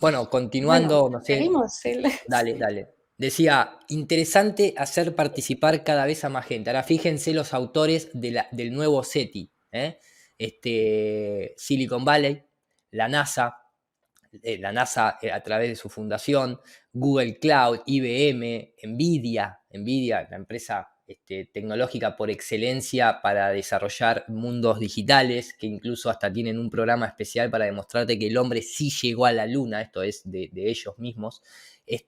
Bueno, Bueno, continuando, no sé, seguimos. dale, dale. Decía, interesante hacer participar cada vez a más gente. Ahora fíjense los autores del nuevo SETI, ¿eh? Silicon Valley, la NASA, a través de su fundación, Google Cloud, IBM, Nvidia, la empresa tecnológica por excelencia para desarrollar mundos digitales, que incluso hasta tienen un programa especial para demostrarte que el hombre sí llegó a la luna, esto es de ellos mismos.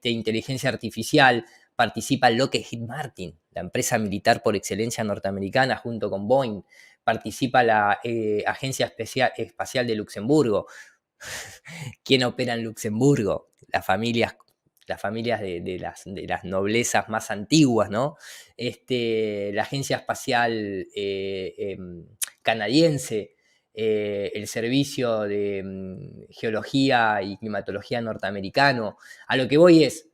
Inteligencia artificial, participa Lockheed Martin, la empresa militar por excelencia norteamericana, junto con Boeing, participa la Agencia Espacial de Luxemburgo. ¿Quién opera en Luxemburgo? Las familias de las noblezas más antiguas, ¿no? La Agencia Espacial Canadiense, el Servicio de Geología y Climatología norteamericano. A lo que voy es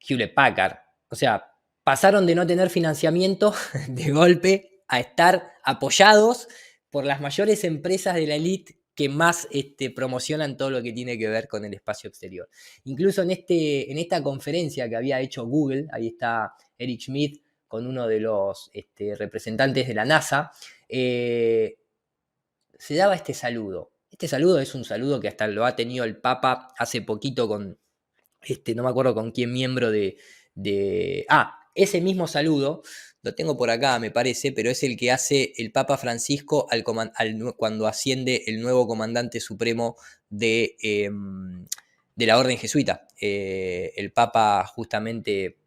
Hewlett Packard. O sea, pasaron de no tener financiamiento de golpe a estar apoyados por las mayores empresas de la elite que más promocionan todo lo que tiene que ver con el espacio exterior. Incluso en esta conferencia que había hecho Google, ahí está Eric Schmidt con uno de los representantes de la NASA, se daba este saludo. Este saludo es un saludo que hasta lo ha tenido el Papa hace poquito con, no me acuerdo con quién miembro ese mismo saludo, lo tengo por acá, me parece, pero es el que hace el Papa Francisco cuando asciende el nuevo comandante supremo de la Orden Jesuita. El Papa, justamente,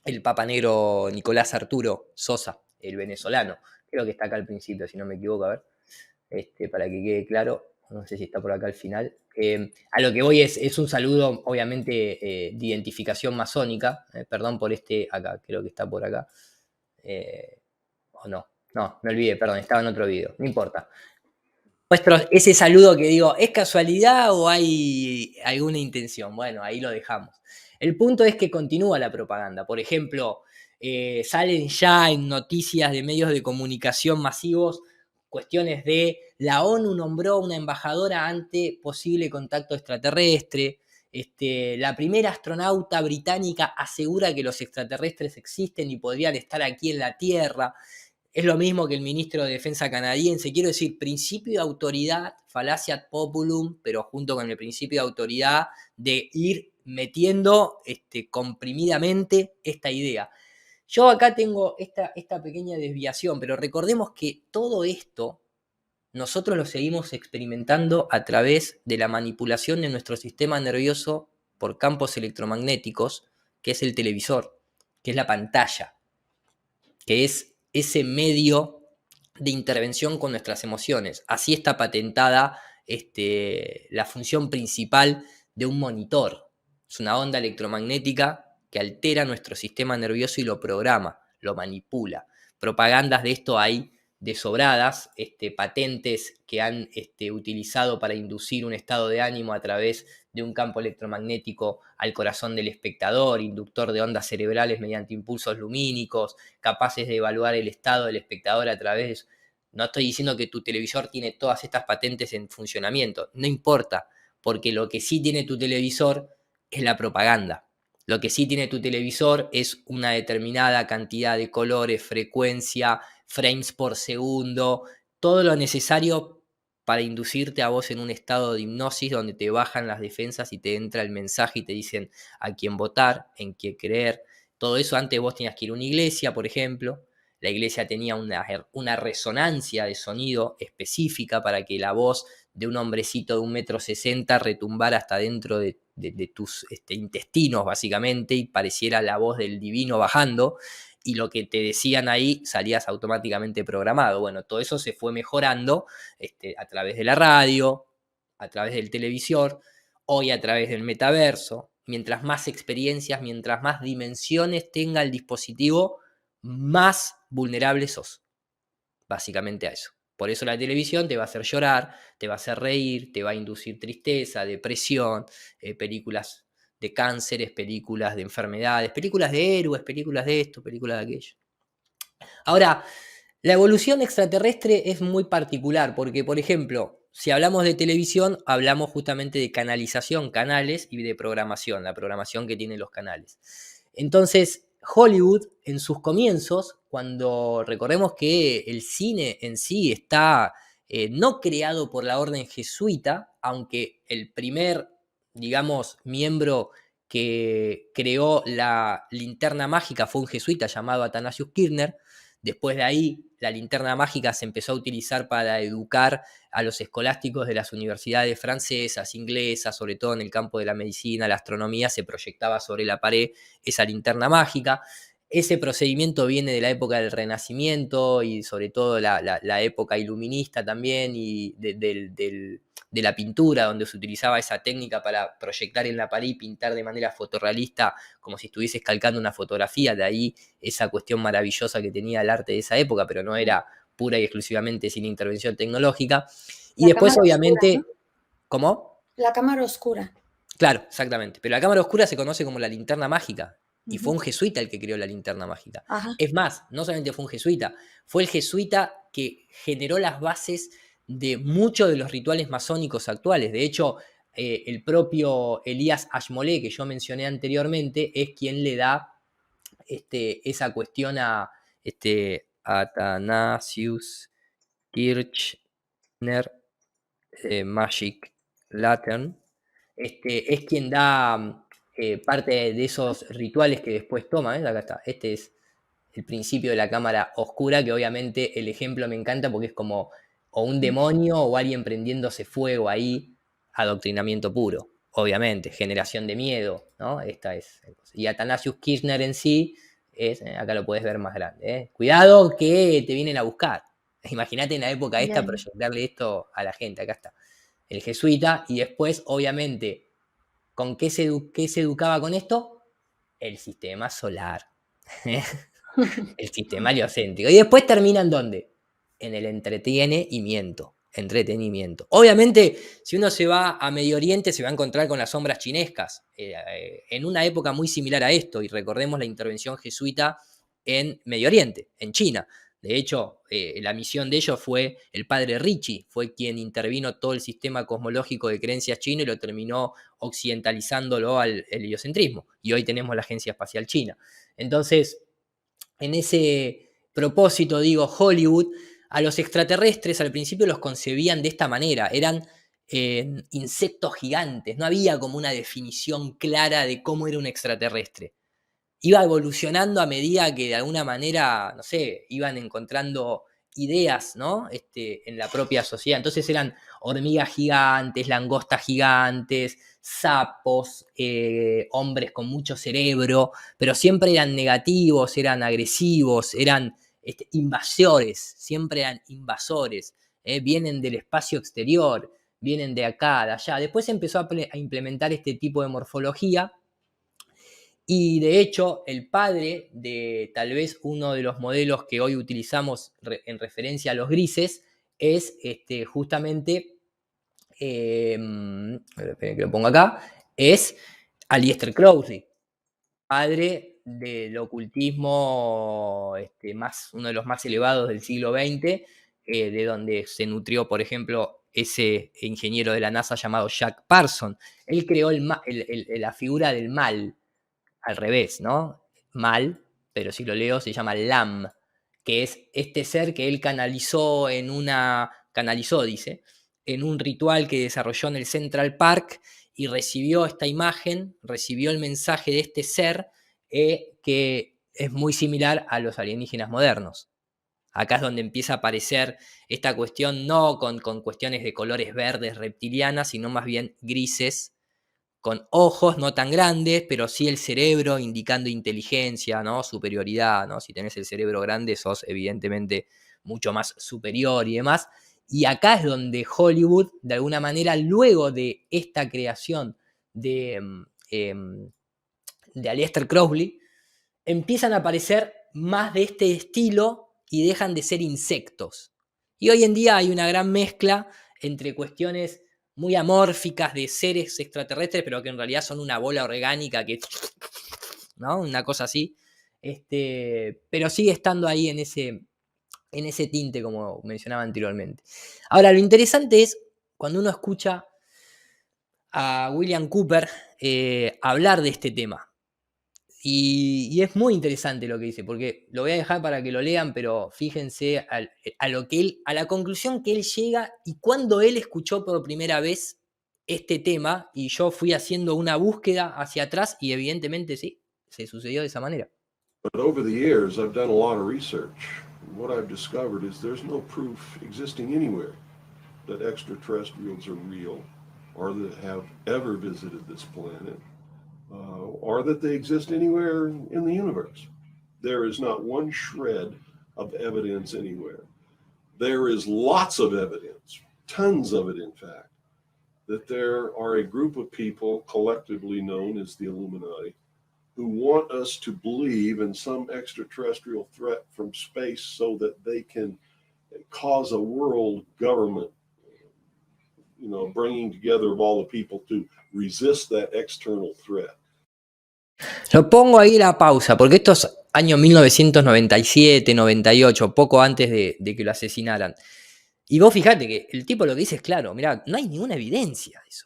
el Papa Negro Nicolás Arturo Sosa, el venezolano. Creo que está acá al principio, si no me equivoco, a ver, para que quede claro. No sé si está por acá al final. A lo que voy es un saludo, obviamente, de identificación masónica. Perdón por acá, creo que está por acá. O no, me olvidé, perdón, estaba en otro video, no importa. Muestro ese saludo que digo, ¿es casualidad o hay alguna intención? Bueno, ahí lo dejamos. El punto es que continúa la propaganda. Por ejemplo, salen ya en noticias de medios de comunicación masivos cuestiones de la ONU nombró una embajadora ante posible contacto extraterrestre. La primera astronauta británica asegura que los extraterrestres existen y podrían estar aquí en la Tierra. Es lo mismo que el ministro de Defensa canadiense. Quiero decir, principio de autoridad, falacia ad populum, pero junto con el principio de autoridad de ir metiendo comprimidamente esta idea. Yo acá tengo esta pequeña desviación, pero recordemos que todo esto nosotros lo seguimos experimentando a través de la manipulación de nuestro sistema nervioso por campos electromagnéticos, que es el televisor, que es la pantalla, que es ese medio de intervención con nuestras emociones. Así está patentada la función principal de un monitor. Es una onda electromagnética que altera nuestro sistema nervioso y lo programa, lo manipula. Propagandas de esto hay desobradas, patentes que han utilizado para inducir un estado de ánimo a través de un campo electromagnético al corazón del espectador, inductor de ondas cerebrales mediante impulsos lumínicos, capaces de evaluar el estado del espectador a través. No estoy diciendo que tu televisor tiene todas estas patentes en funcionamiento, no importa, porque lo que sí tiene tu televisor es la propaganda. Lo que sí tiene tu televisor es una determinada cantidad de colores, frecuencia, frames por segundo, todo lo necesario para inducirte a vos en un estado de hipnosis donde te bajan las defensas y te entra el mensaje y te dicen a quién votar, en qué creer. Todo eso antes vos tenías que ir a una iglesia, por ejemplo. La iglesia tenía una resonancia de sonido específica para que la voz de un hombrecito de 1,60 m retumbara hasta dentro de tus intestinos, básicamente, y pareciera la voz del divino bajando, y lo que te decían ahí salías automáticamente programado. Bueno, todo eso se fue mejorando a través de la radio, a través del televisor, hoy a través del metaverso. Mientras más experiencias, mientras más dimensiones tenga el dispositivo, más vulnerable sos. Básicamente a eso. Por eso la televisión te va a hacer llorar, te va a hacer reír, te va a inducir tristeza, depresión, películas de cánceres, películas de enfermedades, películas de héroes, películas de esto, películas de aquello. Ahora, la evolución extraterrestre es muy particular porque, por ejemplo, si hablamos de televisión, hablamos justamente de canalización, canales, y de programación, la programación que tienen los canales. Entonces, Hollywood, en sus comienzos, cuando recordemos que el cine en sí está no creado por la orden jesuita, aunque el primer, digamos, miembro que creó la linterna mágica fue un jesuita llamado Athanasius Kirchner. Después de ahí, la linterna mágica se empezó a utilizar para educar a los escolásticos de las universidades francesas, inglesas, sobre todo en el campo de la medicina, la astronomía, se proyectaba sobre la pared esa linterna mágica. Ese procedimiento viene de la época del Renacimiento y sobre todo la época iluminista también, y de la pintura, donde se utilizaba esa técnica para proyectar en la pared y pintar de manera fotorrealista, como si estuvieses calcando una fotografía. De ahí esa cuestión maravillosa que tenía el arte de esa época, pero no era pura y exclusivamente sin intervención tecnológica. Y La después, cámara oscura, obviamente, ¿no? ¿cómo? La cámara oscura. Claro, exactamente. Pero la cámara oscura se conoce como la linterna mágica. Y fue Ujú. un jesuita el que creó la linterna mágica. Ajá. Es más, no solamente fue un jesuita, fue el jesuita que generó las bases de muchos de los rituales masónicos actuales. De hecho, el propio Elías Ashmole, que yo mencioné anteriormente, es quien le da esa cuestión a Athanasius Kirchner Magic Lantern. Es quien da parte de esos rituales que después toma. Acá está. Este es el principio de la cámara oscura, que obviamente el ejemplo me encanta porque es como o un demonio o alguien prendiéndose fuego ahí, adoctrinamiento puro, obviamente, generación de miedo, ¿no? Esta es. Y Athanasius Kirchner en sí, acá lo puedes ver más grande. Cuidado que te vienen a buscar. Imagínate en la época Ya, esta ya. proyectarle esto a la gente, acá está. El jesuita, y después, obviamente, ¿con qué se educaba con esto? El sistema solar. El sistema heliocéntrico. Y después termina en ¿dónde? En el entretenimiento. Entretenimiento. Obviamente, si uno se va a Medio Oriente, se va a encontrar con las sombras chinescas, en una época muy similar a esto, y recordemos la intervención jesuita en Medio Oriente, en China. De hecho, la misión de ellos fue el padre Ricci, fue quien intervino todo el sistema cosmológico de creencias chino y lo terminó occidentalizándolo al heliocentrismo. Y hoy tenemos la Agencia Espacial China. Entonces, en ese propósito, digo, Hollywood, a los extraterrestres al principio los concebían de esta manera, eran insectos gigantes, no había como una definición clara de cómo era un extraterrestre. Iba evolucionando a medida que de alguna manera, no sé, iban encontrando ideas, ¿no? En la propia sociedad. Entonces eran hormigas gigantes, langostas gigantes, sapos, hombres con mucho cerebro, pero siempre eran negativos, eran agresivos, eran invasores, siempre eran invasores. Vienen del espacio exterior, vienen de acá, de allá. Después se empezó a implementar este tipo de morfología, y de hecho, el padre de tal vez uno de los modelos que hoy utilizamos en referencia a los grises es justamente, esperen que lo pongo acá, es Aleister Crowley, padre del ocultismo uno de los más elevados del siglo XX, de donde se nutrió, por ejemplo, ese ingeniero de la NASA llamado Jack Parson. Él creó la figura del mal, al revés, ¿no? Mal, pero si lo leo se llama Lam, que es este ser que él canalizó, dice, en un ritual que desarrolló en el Central Park, y recibió esta imagen, recibió el mensaje de este ser, que es muy similar a los alienígenas modernos. Acá es donde empieza a aparecer esta cuestión, no con cuestiones de colores verdes reptilianas, sino más bien grises, con ojos no tan grandes, pero sí el cerebro indicando inteligencia, ¿no? Superioridad, ¿no? Si tenés el cerebro grande, sos evidentemente mucho más superior y demás. Y acá es donde Hollywood, de alguna manera, luego de esta creación de Aleister Crowley, empiezan a aparecer más de este estilo y dejan de ser insectos. Y hoy en día hay una gran mezcla entre cuestiones muy amórficas de seres extraterrestres, pero que en realidad son una bola orgánica que, ¿no? Una cosa así. Pero sigue estando ahí en ese tinte, como mencionaba anteriormente. Ahora, lo interesante es cuando uno escucha a William Cooper hablar de este tema. Y es muy interesante lo que dice, porque lo voy a dejar para que lo lean, pero fíjense a la conclusión que él llega y cuando él escuchó por primera vez este tema, y yo fui haciendo una búsqueda hacia atrás y evidentemente sí, se sucedió de esa manera. But over the years, I've done a lot of research. What I've discovered is there's no proof existing anywhere that extraterrestrials are real or that have ever visited this planet. Or that they exist anywhere in the universe. There is not one shred of evidence anywhere. There is lots of evidence, tons of it in fact, that there are a group of people collectively known as the Illuminati who want us to believe in some extraterrestrial threat from space so that they can cause a world government, bringing together of all the people to resist that external threat. Lo pongo ahí la pausa, porque esto es año 1997, 98, poco antes de que lo asesinaran. Y vos fijate que el tipo lo que dice es claro, mirá, no hay ninguna evidencia de eso.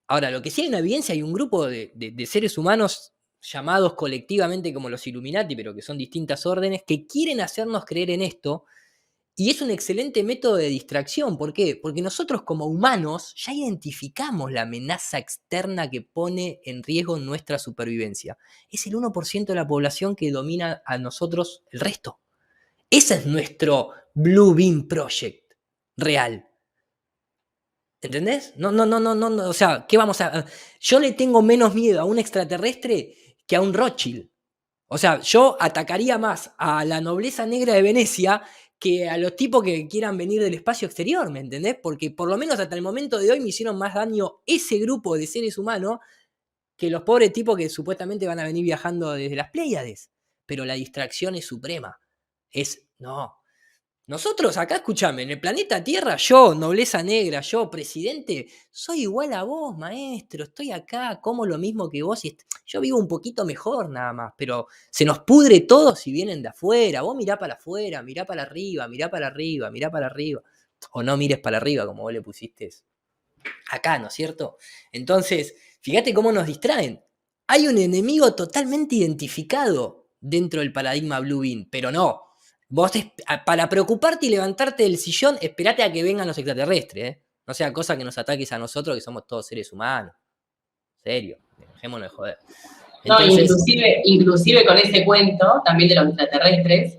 Ahora, lo que sí hay una evidencia, hay un grupo de seres humanos llamados colectivamente como los Illuminati, pero que son distintas órdenes, que quieren hacernos creer en esto. Y es un excelente método de distracción. ¿Por qué? Porque nosotros como humanos ya identificamos la amenaza externa que pone en riesgo nuestra supervivencia. Es el 1% de la población que domina a nosotros el resto. Ese es nuestro Blue Beam Project real. ¿Entendés? No, o sea, ¿qué vamos a...? Yo le tengo menos miedo a un extraterrestre que a un Rothschild. O sea, yo atacaría más a la nobleza negra de Venecia que a los tipos que quieran venir del espacio exterior, ¿me entendés? Porque por lo menos hasta el momento de hoy me hicieron más daño ese grupo de seres humanos que los pobres tipos que supuestamente van a venir viajando desde las Pléyades. Pero la distracción es suprema. No. Nosotros acá, escúchame, en el planeta Tierra, yo, nobleza negra, yo, presidente, soy igual a vos, maestro, estoy acá, como lo mismo que vos, y yo vivo un poquito mejor nada más, pero se nos pudre todo si vienen de afuera. Vos mirá para afuera, mirá para arriba, mirá para arriba, mirá para arriba, o no mires para arriba como vos le pusiste acá, ¿no es cierto? Entonces, fíjate cómo nos distraen. Hay un enemigo totalmente identificado dentro del paradigma Blue Beam, pero no. Vos, para preocuparte y levantarte del sillón, esperate a que vengan los extraterrestres, ¿eh? No sea cosa que nos ataques a nosotros, que somos todos seres humanos. En serio, dejémonos de joder. Entonces, no, inclusive con ese cuento, también de los extraterrestres,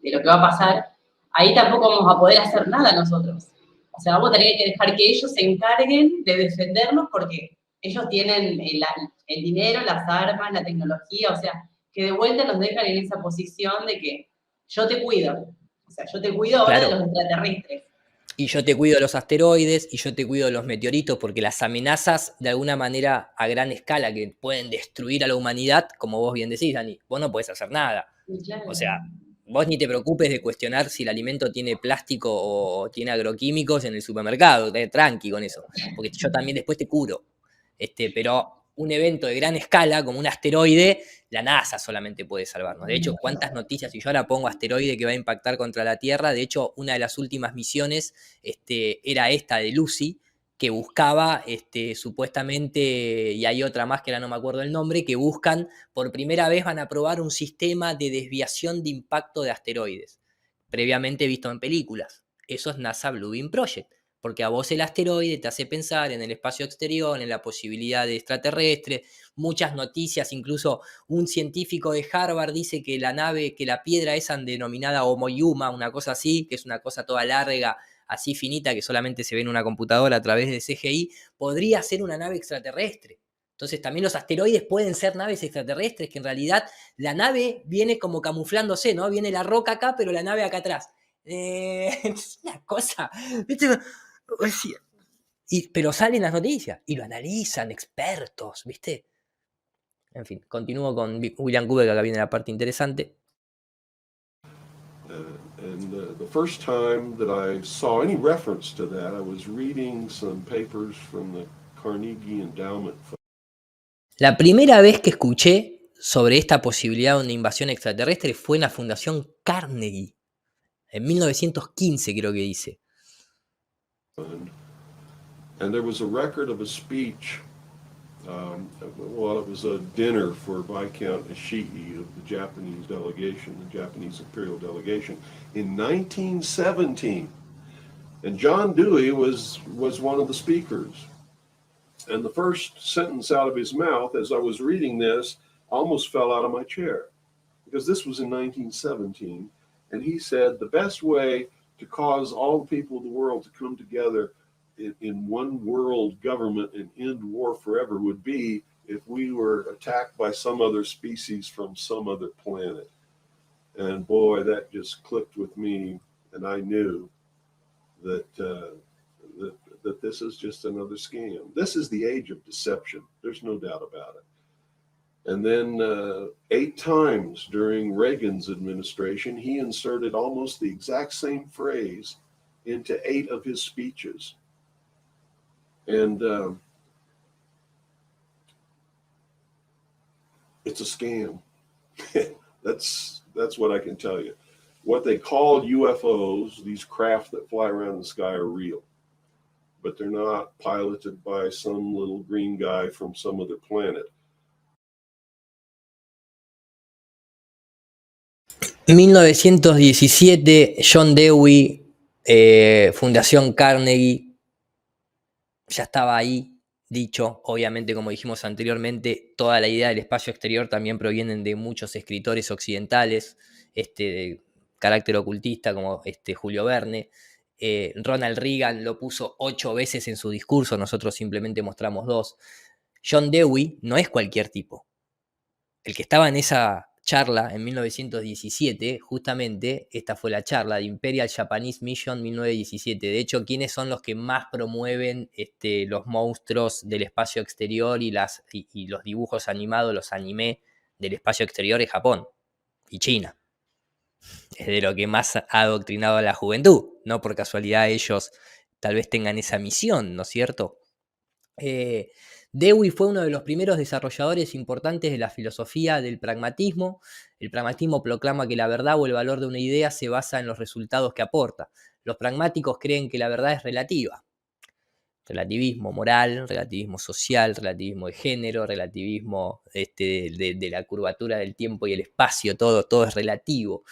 de lo que va a pasar, ahí tampoco vamos a poder hacer nada nosotros. O sea, vamos a tener que dejar que ellos se encarguen de defendernos porque ellos tienen el dinero, las armas, la tecnología, o sea, que de vuelta nos dejan en esa posición de que yo te cuido. O sea, yo te cuido ahora de los extraterrestres. Y yo te cuido de los asteroides, y yo te cuido de los meteoritos, porque las amenazas, de alguna manera, a gran escala, que pueden destruir a la humanidad, como vos bien decís, Dani, vos no podés hacer nada. Claro. O sea, vos ni te preocupes de cuestionar si el alimento tiene plástico o tiene agroquímicos en el supermercado, tranqui con eso, porque yo también después te curo. Pero un evento de gran escala, como un asteroide, la NASA solamente puede salvarnos. De hecho, cuántas noticias, si yo ahora pongo asteroide que va a impactar contra la Tierra, de hecho, una de las últimas misiones era esta de Lucy, que buscaba supuestamente, y hay otra más que ahora no me acuerdo el nombre, que buscan, por primera vez van a probar un sistema de desviación de impacto de asteroides, previamente visto en películas. Eso es NASA Blue Beam Project. Porque a vos el asteroide te hace pensar en el espacio exterior, en la posibilidad de extraterrestres, muchas noticias, incluso un científico de Harvard dice que la nave, que la piedra esa denominada Oumuamua, una cosa así, que es una cosa toda larga, así finita, que solamente se ve en una computadora a través de CGI, podría ser una nave extraterrestre. Entonces también los asteroides pueden ser naves extraterrestres, que en realidad la nave viene como camuflándose, ¿no? Viene la roca acá, pero la nave acá atrás. Es una cosa, ¿viste? Pero salen las noticias y lo analizan expertos, ¿viste? En fin, continúo con William Cooper, que acá viene la parte interesante. The first time that I saw any reference to that, I was reading some papers from the Carnegie Endowment Fund. La primera vez que escuché sobre esta posibilidad de una invasión extraterrestre fue en la Fundación Carnegie, en 1915 creo que dice. And there was a record of a speech. Well, it was a dinner for Viscount Ishii of the Japanese delegation, the Japanese imperial delegation, in 1917. And John Dewey was one of the speakers. And the first sentence out of his mouth, as I was reading this, I almost fell out of my chair, because this was in 1917. And he said, the best way to cause all the people of the world to come together in one world government and end war forever would be if we were attacked by some other species from some other planet. And boy, that just clicked with me, and I knew that that this is just another scam. This is the age of deception. There's no doubt about it. And then 8 times during Reagan's administration, he inserted almost the exact same phrase into 8 of his speeches. And it's a scam. That's what I can tell you. What they call UFOs, these craft that fly around in the sky, are real, but they're not piloted by some little green guy from some other planet. 1917, John Dewey, Fundación Carnegie, ya estaba ahí dicho. Obviamente, como dijimos anteriormente, toda la idea del espacio exterior también provienen de muchos escritores occidentales, de carácter ocultista, como Julio Verne. Ronald Reagan lo puso 8 veces en su discurso, nosotros simplemente mostramos 2. John Dewey no es cualquier tipo. El que estaba en esa charla en 1917, justamente, esta fue la charla de Imperial Japanese Mission 1917. De hecho, ¿quiénes son los que más promueven los monstruos del espacio exterior y los dibujos animados, los anime del espacio exterior? Es Japón y China. Es de lo que más ha adoctrinado a la juventud. No por casualidad ellos tal vez tengan esa misión, ¿no es cierto? Dewey fue uno de los primeros desarrolladores importantes de la filosofía del pragmatismo. El pragmatismo proclama que la verdad o el valor de una idea se basa en los resultados que aporta. Los pragmáticos creen que la verdad es relativa. Relativismo moral, relativismo social, relativismo de género, relativismo de la curvatura del tiempo y el espacio, todo es relativo.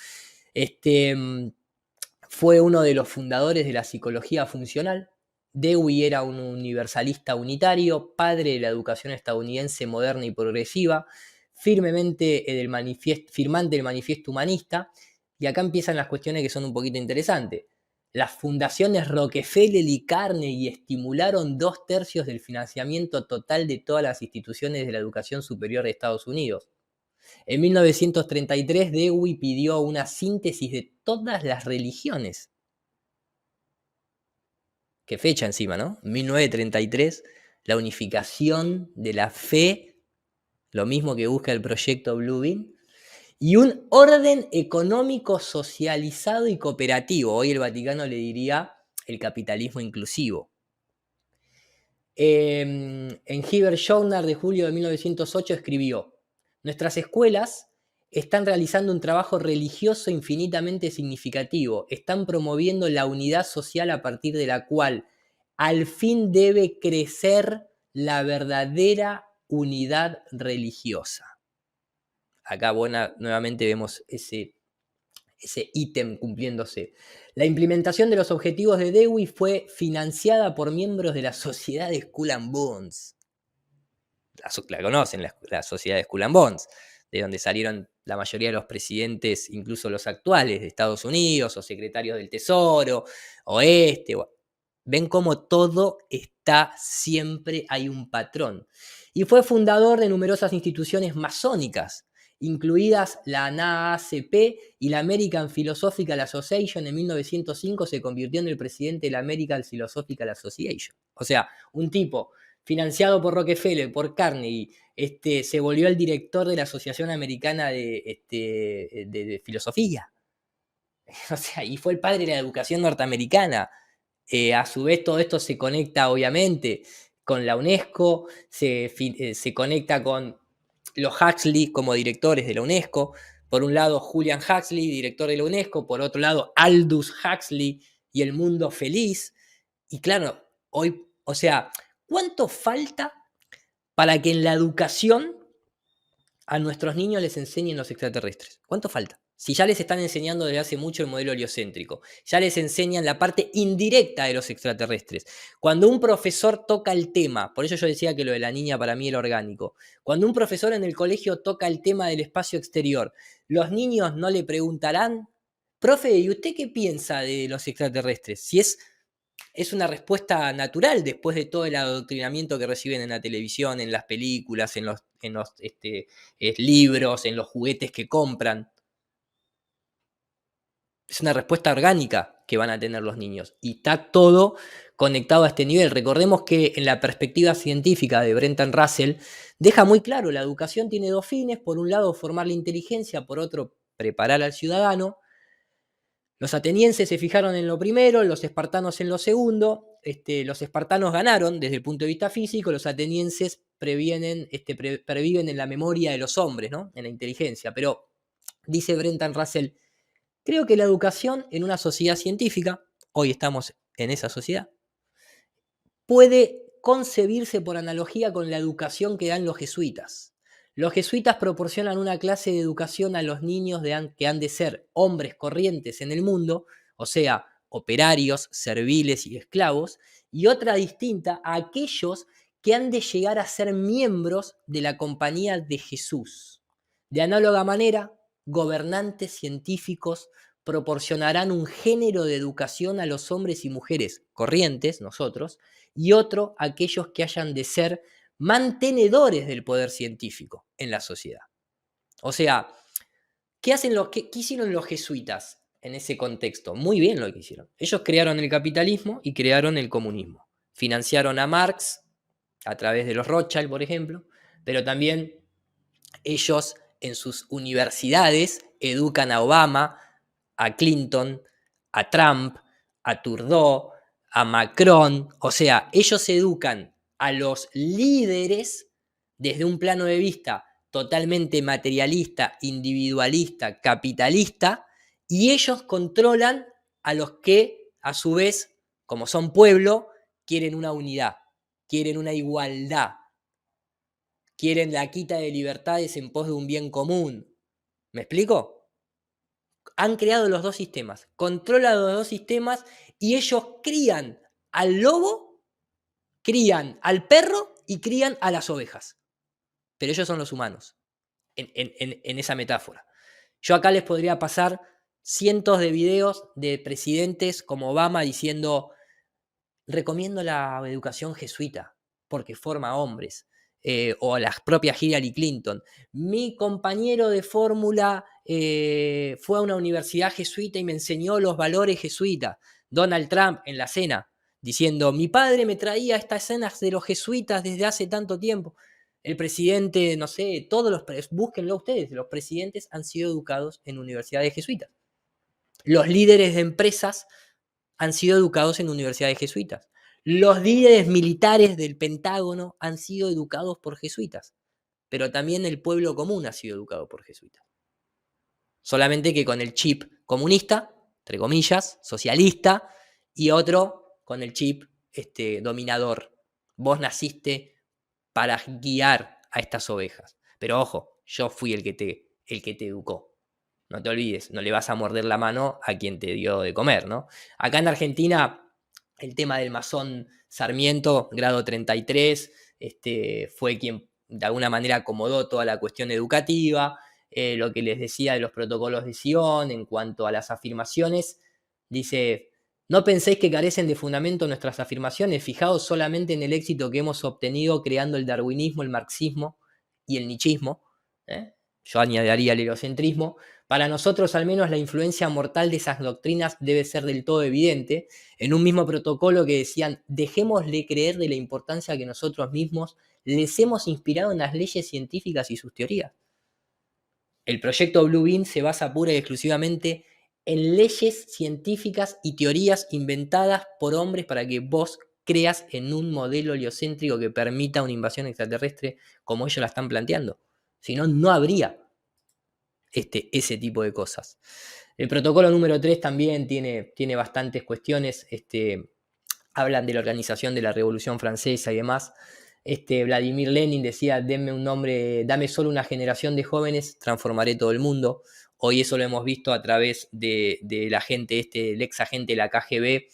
Fue uno de los fundadores de la psicología funcional. Dewey era un universalista unitario, padre de la educación estadounidense moderna y progresiva, firmante del manifiesto humanista. Y acá empiezan las cuestiones que son un poquito interesantes. Las fundaciones Rockefeller y Carnegie estimularon 2/3 del financiamiento total de todas las instituciones de la educación superior de Estados Unidos. En 1933, Dewey pidió una síntesis de todas las religiones. Qué fecha encima, ¿no? 1933, la unificación de la fe, lo mismo que busca el proyecto Blue Beam, y un orden económico socializado y cooperativo. Hoy el Vaticano le diría el capitalismo inclusivo. En Hibbert Journal de julio de 1908 escribió: nuestras escuelas están realizando un trabajo religioso infinitamente significativo. Están promoviendo la unidad social a partir de la cual al fin debe crecer la verdadera unidad religiosa. Acá nuevamente vemos ese ítem cumpliéndose. La implementación de los objetivos de Dewey fue financiada por miembros de la sociedad de Skull and Bones. La conocen, la sociedad de Skull and Bones, de donde salieron la mayoría de los presidentes, incluso los actuales de Estados Unidos, o secretarios del Tesoro, Ven cómo todo está siempre, hay un patrón. Y fue fundador de numerosas instituciones masónicas, incluidas la NAACP y la American Philosophical Association. En 1905 se convirtió en el presidente de la American Philosophical Association. O sea, un tipo financiado por Rockefeller, por Carnegie, se volvió el director de la Asociación Americana de Filosofía. O sea, y fue el padre de la educación norteamericana. A su vez, todo esto se conecta, obviamente, con la UNESCO, se conecta con los Huxley como directores de la UNESCO. Por un lado, Julian Huxley, director de la UNESCO. Por otro lado, Aldous Huxley y El Mundo Feliz. Y claro, hoy O sea, ¿cuánto falta para que en la educación a nuestros niños les enseñen los extraterrestres? ¿Cuánto falta? Si ya les están enseñando desde hace mucho el modelo heliocéntrico, ya les enseñan la parte indirecta de los extraterrestres. Cuando un profesor toca el tema, por eso yo decía que lo de la niña para mí era orgánico, cuando un profesor en el colegio toca el tema del espacio exterior, los niños no le preguntarán, profe, ¿y usted qué piensa de los extraterrestres? Si es una respuesta natural después de todo el adoctrinamiento que reciben en la televisión, en las películas, en los libros, en los juguetes que compran. Es una respuesta orgánica que van a tener los niños. Y está todo conectado a este nivel. Recordemos que en la perspectiva científica de Brenton Russell deja muy claro, la educación tiene dos fines. Por un lado, formar la inteligencia, por otro, preparar al ciudadano. Los atenienses se fijaron en lo primero, los espartanos en lo segundo. Los espartanos ganaron desde el punto de vista físico, los atenienses perviven en la memoria de los hombres, ¿no? En la inteligencia. Pero dice Brenton Russell, creo que la educación en una sociedad científica, hoy estamos en esa sociedad, puede concebirse por analogía con la educación que dan los jesuitas. Los jesuitas proporcionan una clase de educación a los niños que han de ser hombres corrientes en el mundo, o sea, operarios, serviles y esclavos, y otra distinta a aquellos que han de llegar a ser miembros de la compañía de Jesús. De análoga manera, gobernantes científicos proporcionarán un género de educación a los hombres y mujeres corrientes, nosotros, y otro a aquellos que hayan de ser mantenedores del poder científico en la sociedad. O sea, ¿qué hicieron los jesuitas en ese contexto? Muy bien lo que hicieron. Ellos crearon el capitalismo y crearon el comunismo. Financiaron a Marx a través de los Rothschild, por ejemplo, pero también ellos en sus universidades educan a Obama, a Clinton, a Trump, a Trudeau, a Macron. O sea, ellos educan a los líderes desde un plano de vista totalmente materialista, individualista, capitalista, y ellos controlan a los que, a su vez, como son pueblo, quieren una unidad, quieren una igualdad, quieren la quita de libertades en pos de un bien común. ¿Me explico? Han creado los dos sistemas, controlan los dos sistemas y ellos crían al lobo, crían al perro y crían a las ovejas. Pero ellos son los humanos, en esa metáfora. Yo acá les podría pasar cientos de videos de presidentes como Obama diciendo, recomiendo la educación jesuita porque forma hombres. O la propia Hillary Clinton. Mi compañero de fórmula fue a una universidad jesuita y me enseñó los valores jesuitas. Donald Trump en la cena, diciendo, mi padre me traía estas cenas de los jesuitas desde hace tanto tiempo. El presidente, no sé, búsquenlo ustedes, los presidentes han sido educados en universidades jesuitas. Los líderes de empresas han sido educados en universidades jesuitas. Los líderes militares del Pentágono han sido educados por jesuitas, pero también el pueblo común ha sido educado por jesuitas. Solamente que con el chip comunista, entre comillas, socialista, y otro con el chip dominador. Vos naciste para guiar a estas ovejas. Pero ojo, yo fui el que te educó. No te olvides, no le vas a morder la mano a quien te dio de comer, ¿no? Acá en Argentina, el tema del masón Sarmiento, grado 33, fue quien de alguna manera acomodó toda la cuestión educativa, lo que les decía de los protocolos de Sion en cuanto a las afirmaciones, dice, no penséis que carecen de fundamento nuestras afirmaciones, fijaos solamente en el éxito que hemos obtenido creando el darwinismo, el marxismo y el nichismo, yo añadiría el heliocentrismo. Para nosotros, al menos, la influencia mortal de esas doctrinas debe ser del todo evidente. En un mismo protocolo que decían, dejémosle creer de la importancia que nosotros mismos les hemos inspirado en las leyes científicas y sus teorías. El proyecto Blue Beam se basa pura y exclusivamente en leyes científicas y teorías inventadas por hombres para que vos creas en un modelo heliocéntrico que permita una invasión extraterrestre como ellos la están planteando. Si no, no habría ese tipo de cosas. El protocolo número 3 también tiene bastantes cuestiones hablan de la organización de la Revolución Francesa y demás. Vladimir Lenin decía, dame solo una generación de jóvenes, transformaré todo el mundo. Hoy eso lo hemos visto a través de la gente, el ex agente de la KGB,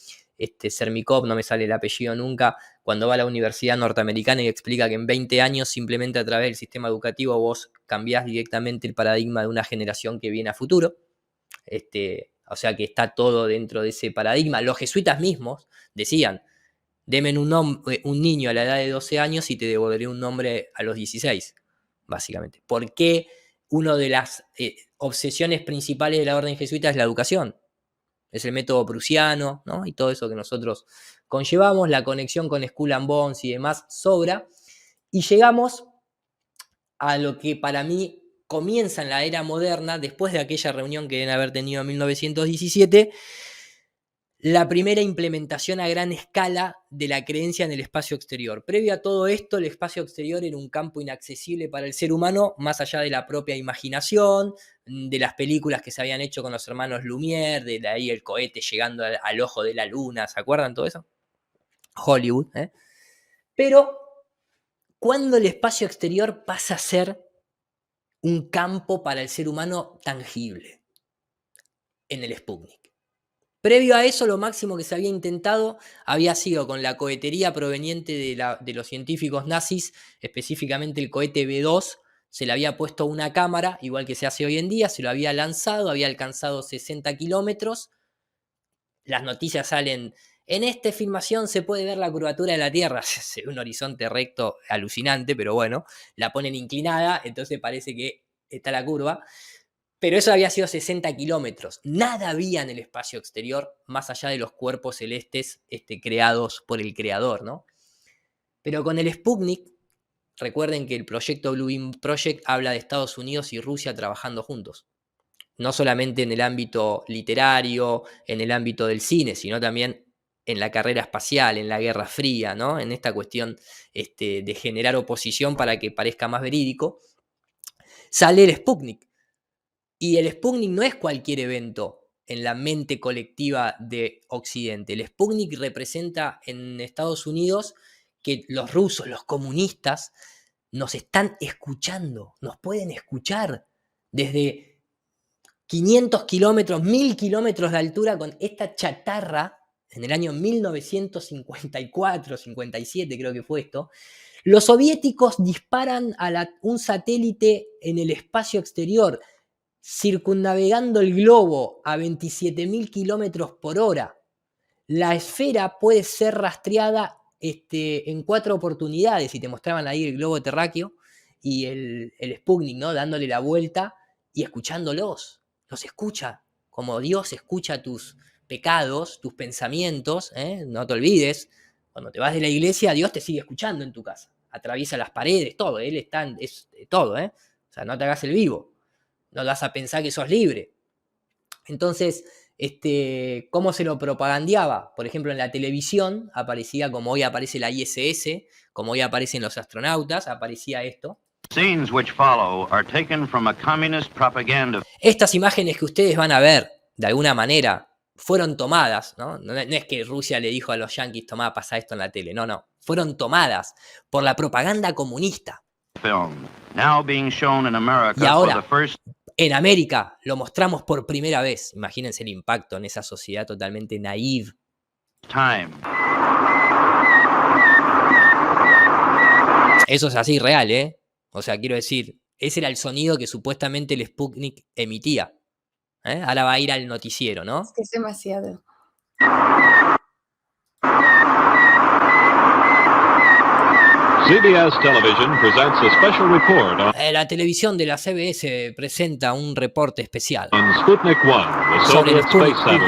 Sermikov, no me sale el apellido nunca, cuando va a la universidad norteamericana y explica que en 20 años simplemente a través del sistema educativo vos cambiás directamente el paradigma de una generación que viene a futuro. O sea que está todo dentro de ese paradigma. Los jesuitas mismos decían, deme un niño a la edad de 12 años y te devolveré un nombre a los 16, básicamente. ¿Por qué una de las obsesiones principales de la orden jesuita es la educación? Es el método prusiano, ¿no? Y todo eso que nosotros conllevamos, la conexión con Skull and Bones y demás sobra. Y llegamos a lo que para mí comienza en la era moderna, después de aquella reunión que deben haber tenido en 1917, la primera implementación a gran escala de la creencia en el espacio exterior. Previo a todo esto, el espacio exterior era un campo inaccesible para el ser humano, más allá de la propia imaginación, de las películas que se habían hecho con los hermanos Lumière, de ahí el cohete llegando al ojo de la luna, ¿se acuerdan todo eso? Hollywood, ¿eh? Pero, ¿cuándo el espacio exterior pasa a ser un campo para el ser humano tangible? En el Sputnik. Previo a eso, lo máximo que se había intentado había sido con la cohetería proveniente de los científicos nazis, específicamente el cohete B-2, se le había puesto una cámara, igual que se hace hoy en día, se lo había lanzado, había alcanzado 60 kilómetros. Las noticias salen, en esta filmación se puede ver la curvatura de la Tierra, se ve un horizonte recto alucinante, pero bueno, la ponen inclinada, entonces parece que está la curva. Pero eso había sido 60 kilómetros. Nada había en el espacio exterior más allá de los cuerpos celestes creados por el creador, ¿no? Pero con el Sputnik, recuerden que el proyecto Blue Beam Project habla de Estados Unidos y Rusia trabajando juntos. No solamente en el ámbito literario, en el ámbito del cine, sino también en la carrera espacial, en la Guerra Fría, ¿no? En esta cuestión de generar oposición para que parezca más verídico. Sale el Sputnik. Y el Sputnik no es cualquier evento en la mente colectiva de Occidente. El Sputnik representa en Estados Unidos que los rusos, los comunistas, nos están escuchando, nos pueden escuchar desde 500 kilómetros, 1000 kilómetros de altura con esta chatarra, en el año 1954, 57 creo que fue esto. Los soviéticos disparan a un satélite en el espacio exterior, circunnavegando el globo a 27.000 kilómetros por hora. La esfera puede ser rastreada en 4 oportunidades, y te mostraban ahí el globo terráqueo y el Sputnik, ¿no? Dándole la vuelta y escuchándolos. Los escucha, como Dios escucha tus pecados, tus pensamientos, ¿eh? No te olvides, cuando te vas de la iglesia, Dios te sigue escuchando en tu casa. Atraviesa las paredes, todo, Él está, es todo, ¿eh? O sea, no te hagas el vivo. No vas a pensar que sos libre. Entonces, ¿cómo se lo propagandeaba? Por ejemplo, en la televisión aparecía, como hoy aparece la ISS, como hoy aparecen los astronautas, aparecía esto. Scenes which follow are taken from a communist propaganda. Estas imágenes que ustedes van a ver, de alguna manera, fueron tomadas, ¿no? No es que Rusia le dijo a los yanquis, tomá, pasa esto en la tele. No. Fueron tomadas por la propaganda comunista. Film, now being shown in America y ahora, for the first... en América lo mostramos por primera vez. Imagínense el impacto en esa sociedad totalmente naive. Time. Eso es así real, ¿eh? O sea, quiero decir, ese era el sonido que supuestamente el Sputnik emitía. Ahora va a ir al noticiero, ¿no? Es que es demasiado. CBS Television presents a special report on La televisión de la CBS presenta un reporte especial Sputnik 1, the sobre el Soviet Sputnik space 1,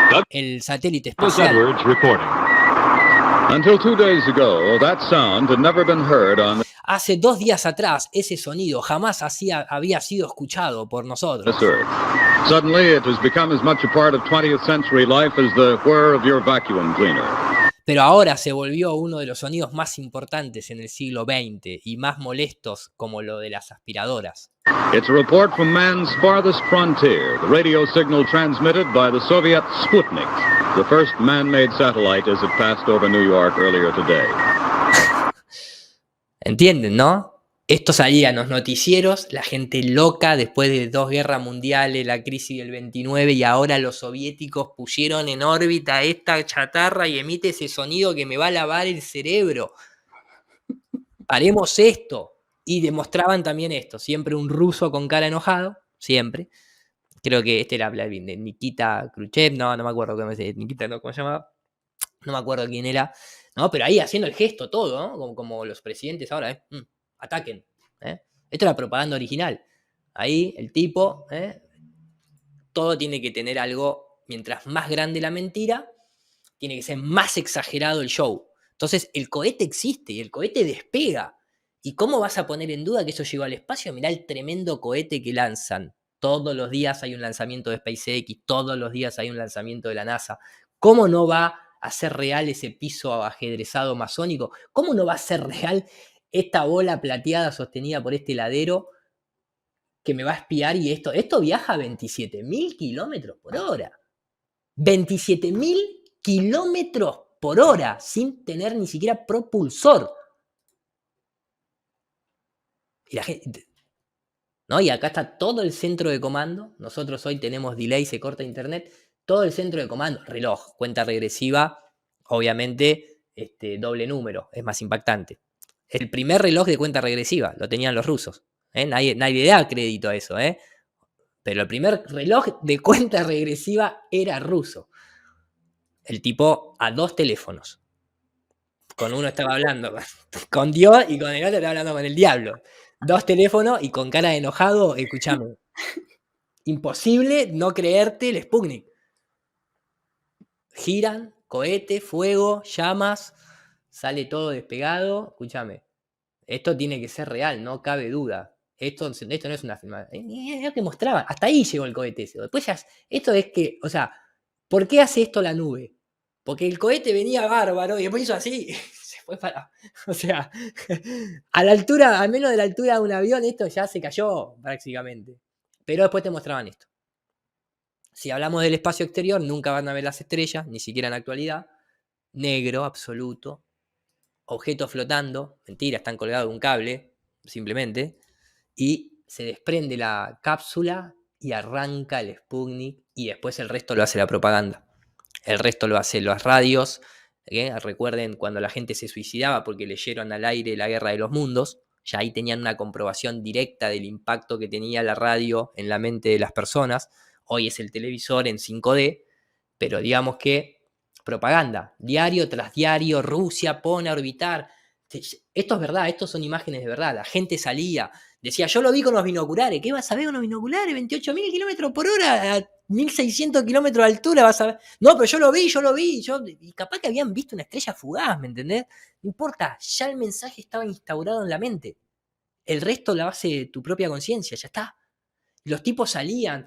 satellite. el satélite Douglas espacial. Edwards reporting. Until 2 days ago, that sound had never been heard on Hace 2 días atrás, ese sonido jamás había sido escuchado por nosotros. this earth. Suddenly, it has become as much a part of 20th century life as the whir of your vacuum cleaner. pero ahora se volvió uno de los sonidos más importantes en el siglo XX y más molestos como lo de las aspiradoras. It's a report from man's farthest frontier, the radio signal transmitted by the Soviet Sputnik, the first man-made satellite as it passed over New York earlier today. ¿Entienden, no? Esto salía en los noticieros, la gente loca después de 2 guerras mundiales, la crisis del 29, y ahora los soviéticos pusieron en órbita esta chatarra y emite ese sonido que me va a lavar el cerebro. Haremos esto. Y demostraban también esto, siempre un ruso con cara enojado, siempre. Creo que este era de Nikita Khrushchev, no me acuerdo cómo se llamaba, no me acuerdo quién era, no, pero ahí haciendo el gesto todo, ¿no? Como los presidentes ahora, ataquen. Esto era propaganda original. Ahí el tipo, todo tiene que tener algo, mientras más grande la mentira, tiene que ser más exagerado el show. Entonces el cohete existe y el cohete despega. ¿Y cómo vas a poner en duda que eso llegó al espacio? Mirá el tremendo cohete que lanzan. Todos los días hay un lanzamiento de SpaceX, todos los días hay un lanzamiento de la NASA. ¿Cómo no va a ser real ese piso ajedrezado masónico? ¿Cómo no va a ser real esta bola plateada sostenida por este heladero que me va a espiar? Y esto viaja a 27.000 kilómetros por hora. 27.000 kilómetros por hora sin tener ni siquiera propulsor. Y la gente, ¿no? Y acá está todo el centro de comando. Nosotros hoy tenemos delay, se corta internet. Todo el centro de comando, reloj, cuenta regresiva, obviamente doble número, es más impactante. El primer reloj de cuenta regresiva lo tenían los rusos. Nadie le da crédito a eso. Pero el primer reloj de cuenta regresiva era ruso. El tipo a 2 teléfonos. Con uno estaba hablando con Dios y con el otro estaba hablando con el diablo. 2 teléfonos y con cara de enojado, escuchame. Imposible no creerte el Sputnik. Giran, cohete, fuego, llamas, sale todo despegado. Escúchame, esto tiene que ser real, no cabe duda. Esto no es una filmación. Es lo que mostraban. Hasta ahí llegó el cohete. Después ya, esto es que, o sea, ¿por qué hace esto la nube? Porque el cohete venía bárbaro y después hizo así. Se fue para. O sea, a la altura, al menos de la altura de un avión, esto ya se cayó prácticamente. Pero después te mostraban esto. Si hablamos del espacio exterior, nunca van a ver las estrellas, ni siquiera en la actualidad. Negro, absoluto. Objetos flotando. Mentira, están colgados de un cable, simplemente. Y se desprende la cápsula y arranca el Sputnik. Y después el resto lo hace la propaganda. El resto lo hacen las radios. Recuerden cuando la gente se suicidaba porque leyeron al aire La Guerra de los Mundos. Ya ahí tenían una comprobación directa del impacto que tenía la radio en la mente de las personas. Hoy es el televisor en 5D, pero digamos que propaganda, diario tras diario, Rusia pone a orbitar. Esto es verdad, estos son imágenes de verdad. La gente salía, decía, yo lo vi con los binoculares. ¿Qué vas a ver con los binoculares? 28.000 kilómetros por hora, a 1.600 kilómetros de altura vas a ver. No, pero yo lo vi. Y capaz que habían visto una estrella fugaz, ¿me entendés? No importa, ya el mensaje estaba instaurado en la mente. El resto lo hace tu propia conciencia, ya está. Los tipos salían,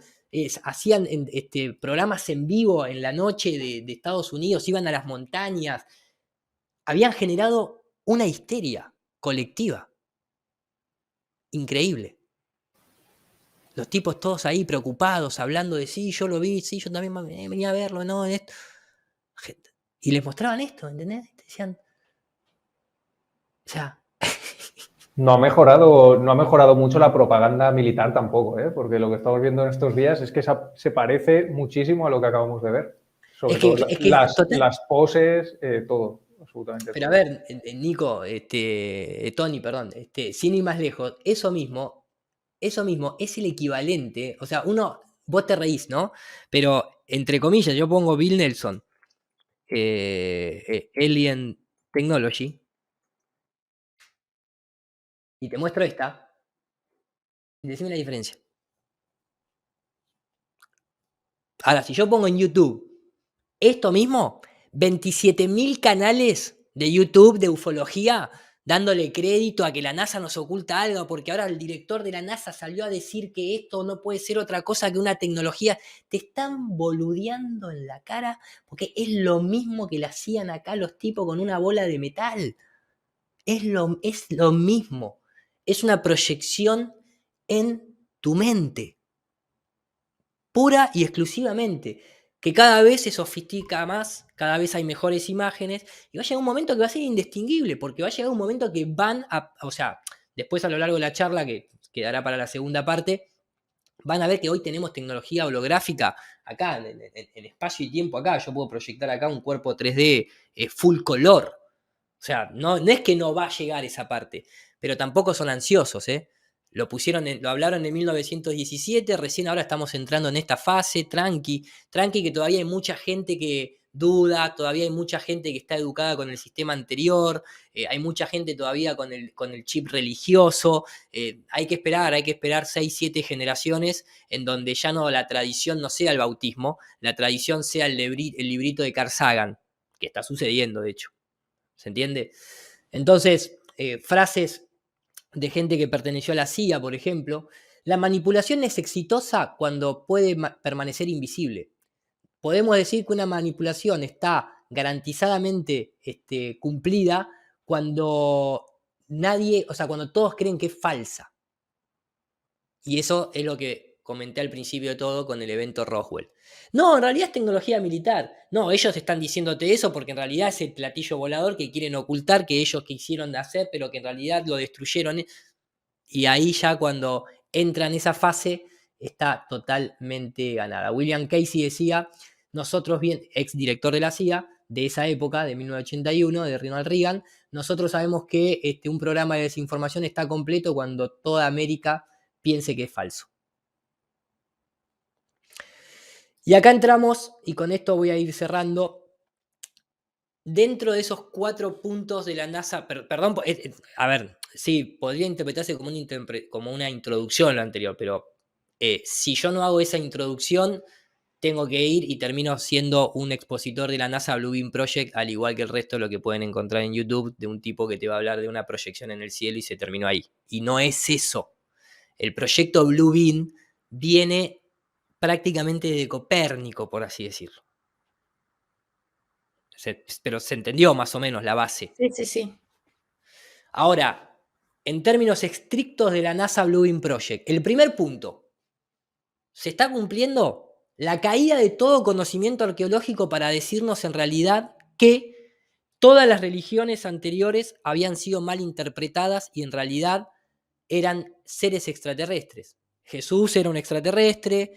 hacían programas en vivo en la noche de Estados Unidos, iban a las montañas. Habían generado una histeria colectiva. Increíble. Los tipos todos ahí preocupados, hablando de sí, yo lo vi, sí, yo también venía a verlo, no, esto. Y les mostraban esto, ¿entendés? Decían, o sea... No ha mejorado mucho la propaganda militar tampoco, porque lo que estamos viendo en estos días es que se parece muchísimo a lo que acabamos de ver. Sobre todo las poses, todo, absolutamente. Pero todo. A ver, Nico, Tony, perdón, sin ir más lejos, eso mismo es el equivalente, o sea, vos te reís, ¿no? Pero, entre comillas, yo pongo Bill Nelson, Alien Technology, y te muestro esta, y decime la diferencia. Ahora, si yo pongo en YouTube esto mismo, 27.000 canales de YouTube de ufología, dándole crédito a que la NASA nos oculta algo, porque ahora el director de la NASA salió a decir que esto no puede ser otra cosa que una tecnología. Te están boludeando en la cara, porque es lo mismo que le hacían acá los tipos con una bola de metal. Es lo mismo. Es una proyección en tu mente. Pura y exclusivamente. Que cada vez se sofistica más, cada vez hay mejores imágenes, y va a llegar un momento que va a ser indistinguible, porque va a llegar un momento que o sea, después a lo largo de la charla, que quedará para la segunda parte, van a ver que hoy tenemos tecnología holográfica acá, en espacio y tiempo acá. Yo puedo proyectar acá un cuerpo 3D full color. O sea, no es que no va a llegar esa parte, pero tampoco son ansiosos, ¿eh? Lo hablaron en 1917, recién ahora estamos entrando en esta fase, tranqui, que todavía hay mucha gente que duda, todavía hay mucha gente que está educada con el sistema anterior, hay mucha gente todavía con el chip religioso, hay que esperar 6, 7 generaciones en donde ya no la tradición no sea el bautismo, la tradición sea el librito de Carl Sagan, que está sucediendo de hecho, ¿se entiende? Entonces, frases de gente que perteneció a la CIA, por ejemplo, la manipulación es exitosa cuando puede permanecer invisible. Podemos decir que una manipulación está garantizadamente cumplida cuando cuando todos creen que es falsa. Y eso es lo que comenté al principio de todo con el evento Roswell. No, en realidad es tecnología militar. No, ellos están diciéndote eso porque en realidad es el platillo volador que quieren ocultar, que ellos quisieron hacer, pero que en realidad lo destruyeron. Y ahí ya cuando entra en esa fase está totalmente ganada. William Casey decía, nosotros ex director de la CIA, de esa época, de 1981, de Ronald Reagan, nosotros sabemos que un programa de desinformación está completo cuando toda América piense que es falso. Y acá entramos, y con esto voy a ir cerrando, dentro de esos 4 puntos de la NASA, perdón, a ver, sí, podría interpretarse como una introducción lo anterior, pero si yo no hago esa introducción, tengo que ir y termino siendo un expositor de la NASA Blue Beam Project, al igual que el resto de lo que pueden encontrar en YouTube, de un tipo que te va a hablar de una proyección en el cielo y se terminó ahí. Y no es eso. El proyecto Blue Beam viene prácticamente de Copérnico, por así decirlo. Pero se entendió más o menos la base. Sí. Ahora, en términos estrictos de la NASA Blue Beam Project, el primer punto, ¿se está cumpliendo? La caída de todo conocimiento arqueológico para decirnos en realidad que todas las religiones anteriores habían sido mal interpretadas y en realidad eran seres extraterrestres. Jesús era un extraterrestre,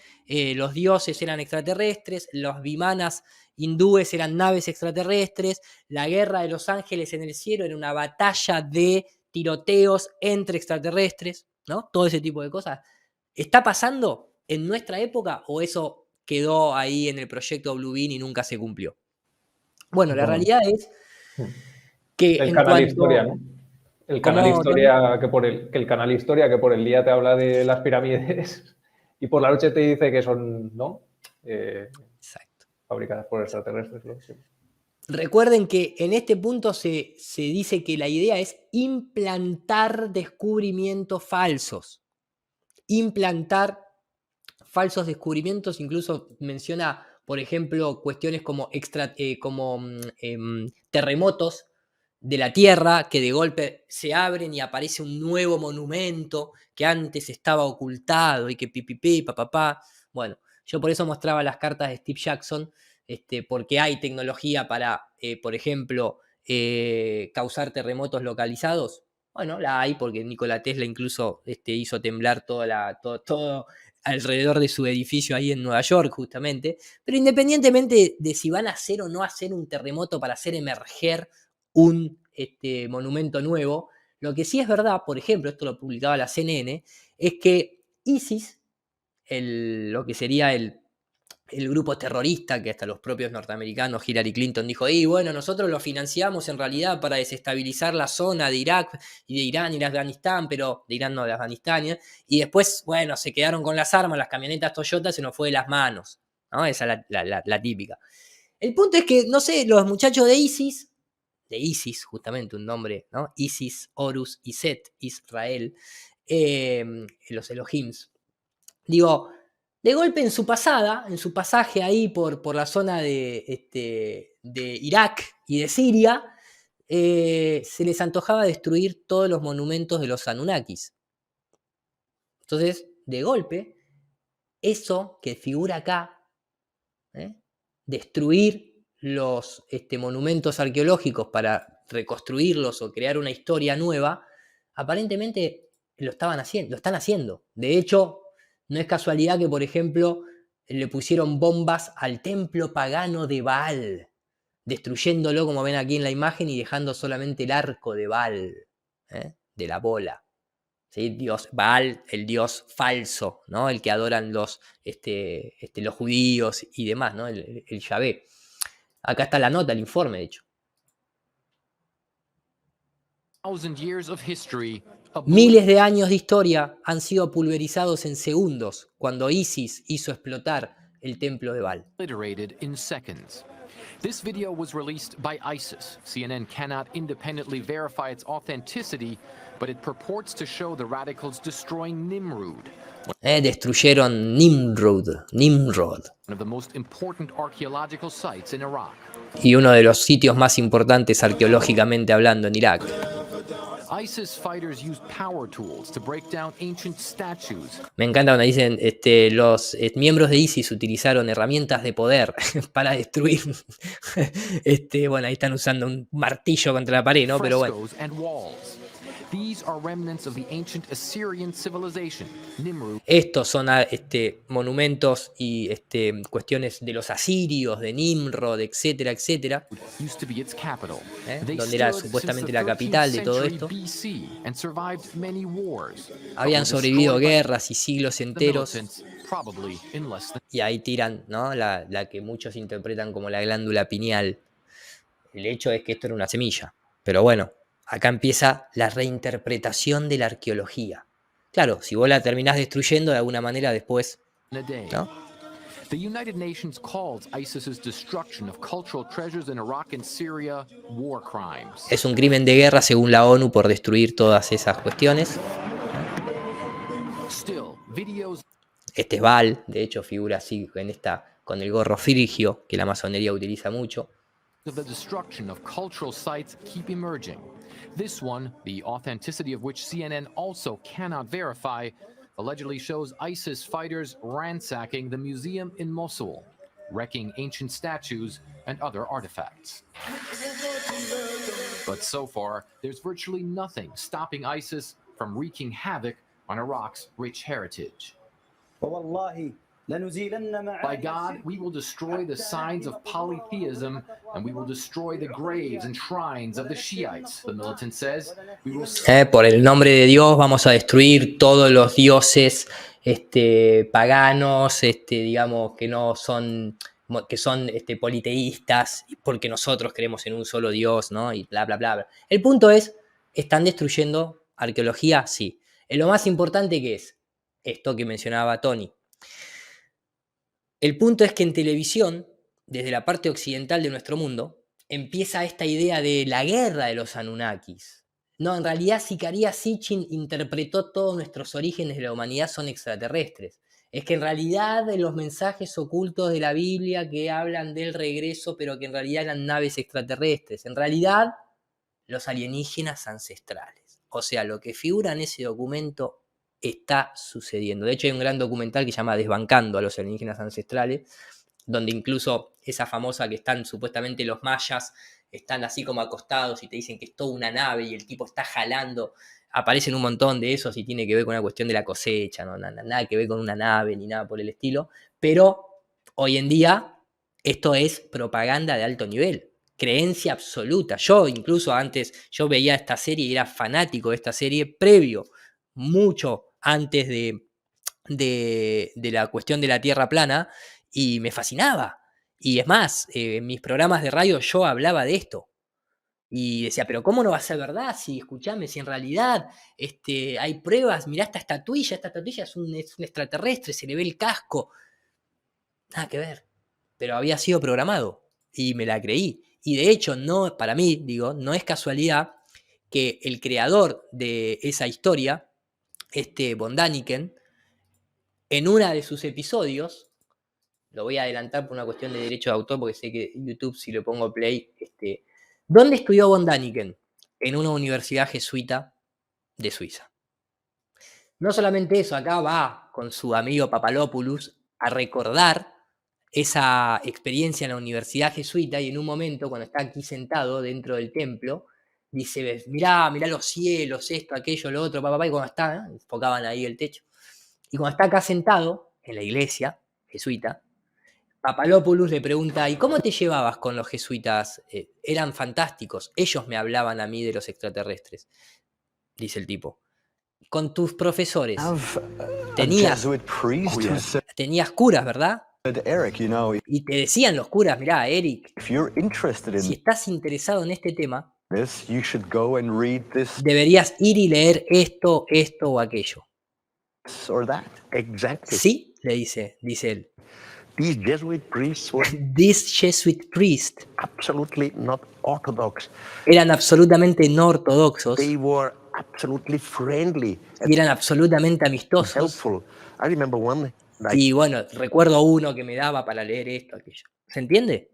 los dioses eran extraterrestres, los vimanas hindúes eran naves extraterrestres, la guerra de los ángeles en el cielo era una batalla de tiroteos entre extraterrestres, ¿no? Todo ese tipo de cosas. ¿Está pasando en nuestra época o eso quedó ahí en el proyecto Blue Beam y nunca se cumplió? Bueno, la realidad es que el canal Historia, ¿no? El canal Historia el canal Historia que por el día te habla de las pirámides y por la noche te dice que son, ¿no? Exacto. Fabricadas por extraterrestres, ¿no? Sí. Recuerden que en este punto se dice que la idea es implantar descubrimientos falsos. Implantar falsos descubrimientos, incluso menciona, por ejemplo, cuestiones como terremotos de la Tierra, que de golpe se abren y aparece un nuevo monumento que antes estaba ocultado y que pipipi, papapá. Bueno, yo por eso mostraba las cartas de Steve Jackson, porque hay tecnología para, por ejemplo, causar terremotos localizados. Bueno, la hay porque Nikola Tesla incluso hizo temblar todo alrededor de su edificio ahí en Nueva York, justamente. Pero independientemente de si van a hacer o no hacer un terremoto para hacer emerger un monumento nuevo, lo que sí es verdad, por ejemplo, esto lo publicaba la CNN, es que ISIS, lo que sería el grupo terrorista, que hasta los propios norteamericanos, Hillary Clinton, dijo, y bueno, nosotros lo financiamos en realidad para desestabilizar la zona de Irak y de Irán y de Afganistán, pero de Irán no, de Afganistán, y después, bueno, se quedaron con las armas, las camionetas Toyota se nos fue de las manos, ¿no? Esa es la típica. El punto es que, no sé, los muchachos de ISIS Isis, justamente un nombre, ¿no? Isis, Horus y Set, Israel, los Elohims. Digo, de golpe en su pasaje ahí por la zona de Irak y de Siria, se les antojaba destruir todos los monumentos de los Anunnakis. Entonces, de golpe, eso que figura acá, destruir los monumentos arqueológicos para reconstruirlos o crear una historia nueva, aparentemente lo están haciendo. De hecho, no es casualidad que, por ejemplo, le pusieron bombas al templo pagano de Baal, destruyéndolo, como ven aquí en la imagen, y dejando solamente el arco de Baal, de la bola. ¿Sí? Dios Baal, el dios falso, ¿no? El que adoran los judíos y demás, ¿no? El Yahvé. Acá está la nota, el informe, de hecho. Miles de años de historia han sido pulverizados en segundos cuando Isis hizo explotar el templo de Baal. This video was released by ISIS. CNN cannot independently verify its authenticity, but it purports to show the radicals destroying Nimrud. Destruyeron Nimrod. One of the most important archaeological sites in Iraq. Y uno de los sitios más importantes arqueológicamente hablando en Irak. ISIS fighters used power tools to break down ancient statues. Me encanta cuando dicen los miembros de ISIS utilizaron herramientas de poder para destruir. Bueno, ahí están usando un martillo contra la pared, ¿no? Pero bueno. These are remnants of the ancient Assyrian civilization. Nimrud. Estos son monumentos y cuestiones de los asirios, de Nimrod, etcétera, etcétera. Used to be its capital. Donde era supuestamente la capital de todo esto. Habían sobrevivido guerras y siglos enteros. Y ahí tiran, ¿no? la que muchos interpretan como la glándula pineal. El hecho es que esto era una semilla. Pero bueno, acá empieza la reinterpretación de la arqueología. Claro, si vos la terminás destruyendo, de alguna manera después, ¿no? The United Nations calls ISIS's destruction of cultural treasures in Iraq and Syria war crimes. Es un crimen de guerra según la ONU por destruir todas esas cuestiones. Still, videos. Este es Baal, de hecho figura así con el gorro frigio que la masonería utiliza mucho. Of the destruction of cultural sites keep emerging. This one, the authenticity of which CNN also cannot verify, allegedly shows ISIS fighters ransacking the museum in Mosul, wrecking ancient statues and other artifacts. But so far, there's virtually nothing stopping ISIS from wreaking havoc on Iraq's rich heritage. By God, we will destroy the signs of polytheism, and we will destroy the graves and shrines of the Shiites, the militant says. Por el nombre de Dios vamos a destruir todos los dioses paganos, digamos, que no son, que son politeístas, porque nosotros creemos en un solo Dios, ¿no? Y bla, bla, bla. El punto es, ¿están destruyendo arqueología? Sí. Lo más importante que es esto que mencionaba Tony. El punto es que en televisión, desde la parte occidental de nuestro mundo, empieza esta idea de la guerra de los Anunnakis. No, en realidad Zecharia Sitchin interpretó todos nuestros orígenes de la humanidad son extraterrestres. Es que en realidad los mensajes ocultos de la Biblia que hablan del regreso, pero que en realidad eran naves extraterrestres. En realidad, los alienígenas ancestrales. O sea, lo que figura en ese documento está sucediendo. De hecho, hay un gran documental que se llama Desbancando a los alienígenas ancestrales, donde incluso esa famosa que están supuestamente los mayas, están así como acostados y te dicen que es toda una nave y el tipo está jalando. Aparecen un montón de esos y tiene que ver con una cuestión de la cosecha, ¿no? Nada que ver con una nave ni nada por el estilo. Pero hoy en día esto es propaganda de alto nivel. Creencia absoluta. Yo incluso antes, yo veía esta serie y era fanático de esta serie previo, mucho antes de la cuestión de la Tierra plana, y me fascinaba. Y es más, en mis programas de radio yo hablaba de esto. Y decía, pero ¿cómo no va a ser verdad? Si, escuchame, si en realidad hay pruebas, mirá esta estatuilla es un extraterrestre, se le ve el casco. Nada que ver. Pero había sido programado y me la creí. Y de hecho, no, para mí, digo, no es casualidad que el creador de esa historia, Von Däniken, en una de sus episodios, lo voy a adelantar por una cuestión de derecho de autor, porque sé que YouTube, si le pongo play, ¿dónde estudió Von Däniken? En una universidad jesuita de Suiza. No solamente eso, acá va con su amigo Papalopoulos a recordar esa experiencia en la universidad jesuita, y en un momento, cuando está aquí sentado dentro del templo, dice, mirá los cielos, esto, aquello, lo otro, papá, y cuando está, enfocaban ahí el techo, y cuando está acá sentado, en la iglesia jesuita, Papalopoulos le pregunta, ¿y cómo te llevabas con los jesuitas? Eran fantásticos, ellos me hablaban a mí de los extraterrestres, dice el tipo. Con tus profesores, tenías curas, ¿verdad? Y te decían los curas, mirá, Eric, si estás interesado en este tema, deberías ir y leer esto o aquello. Sí, le dice él. These Jesuit priests were These Jesuit priests absolutely not orthodox. Eran absolutamente no ortodoxos. They were absolutely friendly. Y eran absolutamente amistosos. Helpful. I remember one. Y bueno, recuerdo uno que me daba para leer esto, aquello. ¿Se entiende?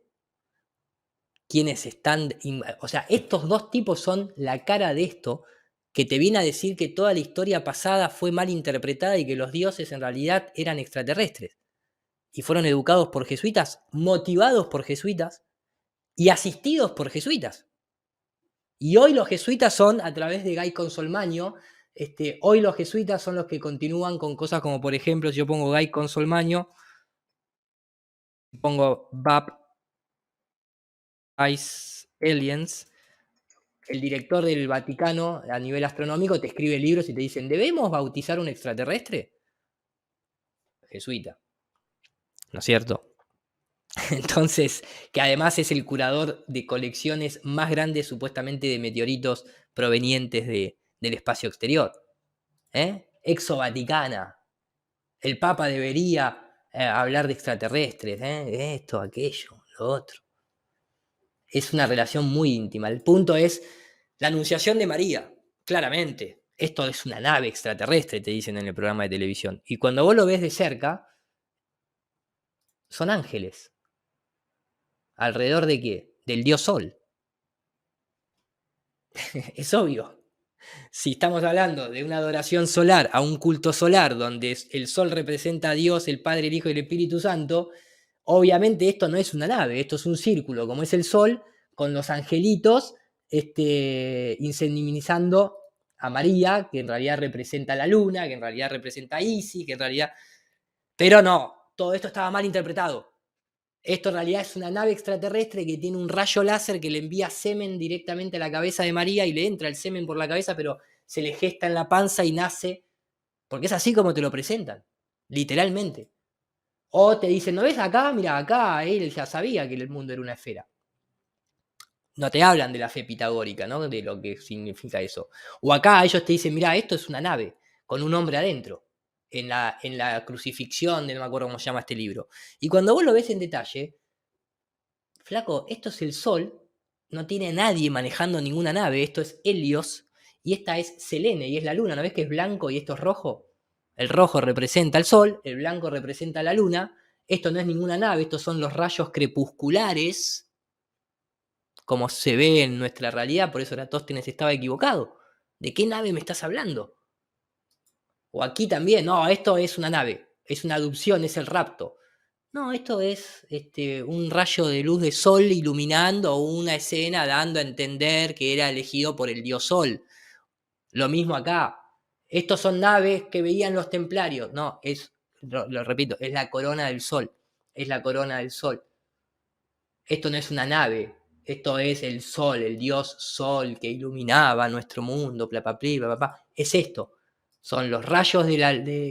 Quienes están... O sea, estos dos tipos son la cara de esto, que te viene a decir que toda la historia pasada fue mal interpretada y que los dioses en realidad eran extraterrestres. Y fueron educados por jesuitas, motivados por jesuitas y asistidos por jesuitas. Y hoy los jesuitas son, a través de Guy Consolmagno, hoy los jesuitas son los que continúan con cosas como, por ejemplo, si yo pongo Guy Consolmagno, pongo Baptized Aliens, el director del Vaticano a nivel astronómico te escribe libros y te dicen, ¿debemos bautizar un extraterrestre? Jesuita. ¿No es cierto? Entonces, que además es el curador de colecciones más grandes supuestamente de meteoritos provenientes del espacio exterior. Exovaticana. El Papa debería hablar de extraterrestres, esto, aquello, lo otro. Es una relación muy íntima. El punto es la anunciación de María, claramente. Esto es una nave extraterrestre, te dicen en el programa de televisión. Y cuando vos lo ves de cerca, son ángeles. ¿Alrededor de qué? Del dios Sol. Es obvio. Si estamos hablando de una adoración solar a un culto solar donde el Sol representa a Dios, el Padre, el Hijo y el Espíritu Santo, obviamente esto no es una nave, esto es un círculo, como es el Sol, con los angelitos inseminizando a María, que en realidad representa a la luna, que en realidad representa a Isis, que en realidad... Pero no, todo esto estaba mal interpretado. Esto en realidad es una nave extraterrestre que tiene un rayo láser que le envía semen directamente a la cabeza de María y le entra el semen por la cabeza, pero se le gesta en la panza y nace, porque es así como te lo presentan, literalmente. O te dicen, ¿no ves acá? Mira, acá él ya sabía que el mundo era una esfera. No te hablan de la fe pitagórica, ¿no? De lo que significa eso. O acá ellos te dicen, mira, esto es una nave con un hombre adentro. En la crucifixión, no me acuerdo cómo se llama este libro. Y cuando vos lo ves en detalle, flaco, esto es el Sol, no tiene nadie manejando ninguna nave, esto es Helios, y esta es Selene, y es la Luna, ¿no ves que es blanco y esto es rojo? El rojo representa el Sol, el blanco representa la Luna, esto no es ninguna nave, estos son los rayos crepusculares, como se ve en nuestra realidad, por eso Eratóstenes estaba equivocado. ¿De qué nave me estás hablando? O aquí también, no, esto es una nave, es una adopción, es el rapto. No, esto es un rayo de luz de sol iluminando una escena dando a entender que era elegido por el dios Sol. Lo mismo acá. Estos son naves que veían los templarios. No, lo repito, es la corona del Sol. Es la corona del Sol. Esto no es una nave. Esto es el Sol, el dios Sol que iluminaba nuestro mundo. Bla, bla, bla, bla. Es esto. Son los rayos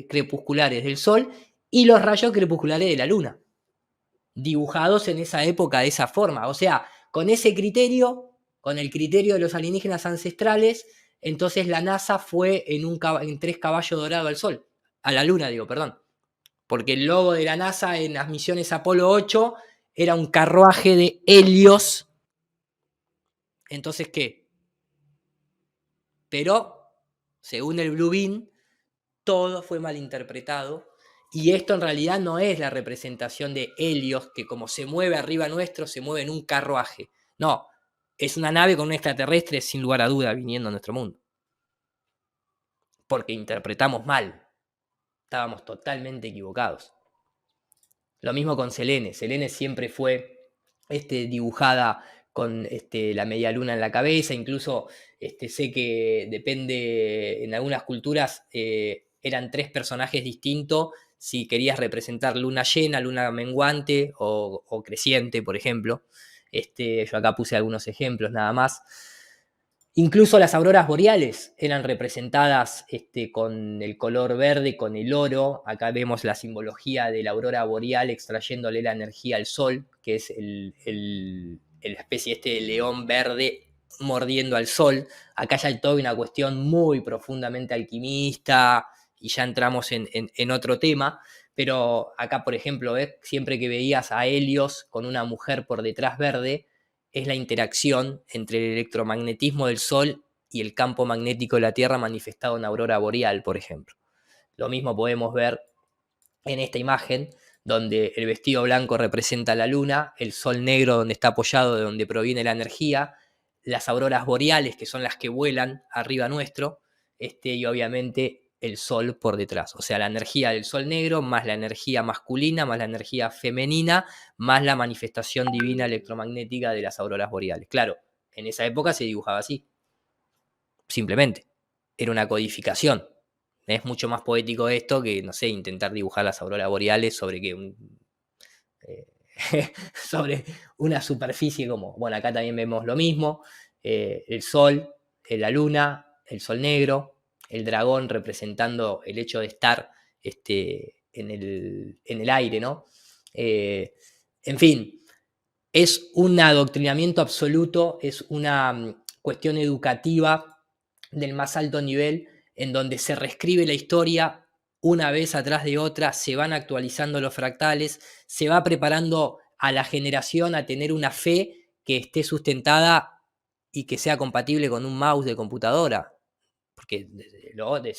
crepusculares del Sol y los rayos crepusculares de la Luna, dibujados en esa época de esa forma. O sea, con ese criterio, con el criterio de los alienígenas ancestrales, entonces la NASA fue en 3 caballos dorados al Sol, a la Luna, perdón. Porque el logo de la NASA en las misiones Apolo 8 era un carruaje de Helios Entonces, ¿qué? Pero, según el Blue Beam, todo fue malinterpretado. Y esto en realidad no es la representación de Helios, que como se mueve arriba nuestro, se mueve en un carruaje. No, es una nave con un extraterrestre, sin lugar a duda, viniendo a nuestro mundo. Porque interpretamos mal. Estábamos totalmente equivocados. Lo mismo con Selene. Selene siempre fue dibujada con la media luna en la cabeza. Incluso sé que depende, en algunas culturas eran 3 personajes distintos si querías representar luna llena, luna menguante o creciente, por ejemplo. Yo acá puse algunos ejemplos nada más. Incluso las auroras boreales eran representadas con el color verde, con el oro. Acá vemos la simbología de la aurora boreal extrayéndole la energía al sol, que es la especie de león verde mordiendo al sol. Acá ya hay toda una cuestión muy profundamente alquimista y ya entramos en otro tema. Pero acá, por ejemplo, siempre que veías a Helios con una mujer por detrás verde, es la interacción entre el electromagnetismo del Sol y el campo magnético de la Tierra manifestado en aurora boreal, por ejemplo. Lo mismo podemos ver en esta imagen, donde el vestido blanco representa la luna, el sol negro donde está apoyado, de donde proviene la energía, las auroras boreales, que son las que vuelan arriba nuestro, y obviamente el sol por detrás. O sea, la energía del sol negro, más la energía masculina, más la energía femenina, más la manifestación divina electromagnética de las auroras boreales. Claro, en esa época se dibujaba así. Simplemente. Era una codificación. Es mucho más poético esto que, no sé, intentar dibujar las auroras boreales sobre sobre una superficie como, bueno, acá también vemos lo mismo, el sol, la luna, el sol negro, el dragón representando el hecho de estar en el aire, ¿no? En fin, es un adoctrinamiento absoluto, es una cuestión educativa del más alto nivel, en donde se reescribe la historia una vez atrás de otra, se van actualizando los fractales, se va preparando a la generación a tener una fe que esté sustentada y que sea compatible con un mouse de computadora. Porque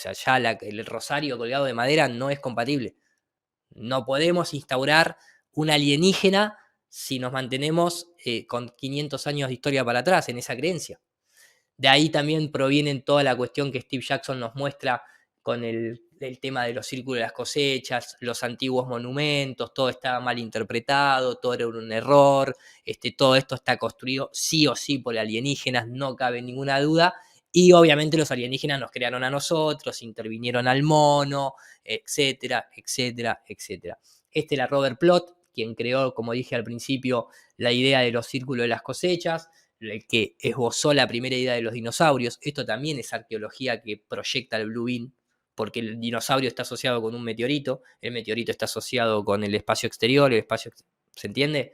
allá el rosario colgado de madera no es compatible. No podemos instaurar un alienígena si nos mantenemos con 500 años de historia para atrás en esa creencia. De ahí también proviene toda la cuestión que Steve Jackson nos muestra con el tema de los círculos de las cosechas, los antiguos monumentos, todo estaba mal interpretado, todo era un error, todo esto está construido sí o sí por alienígenas, no cabe ninguna duda, y obviamente los alienígenas nos crearon a nosotros, intervinieron al mono, etcétera, etcétera, etcétera. Era Robert Plot, quien creó, como dije al principio, la idea de los círculos de las cosechas, el que esbozó la primera idea de los dinosaurios. Esto también es arqueología que proyecta el Blue Beam, porque el dinosaurio está asociado con un meteorito, el meteorito está asociado con el espacio exterior, ¿se entiende?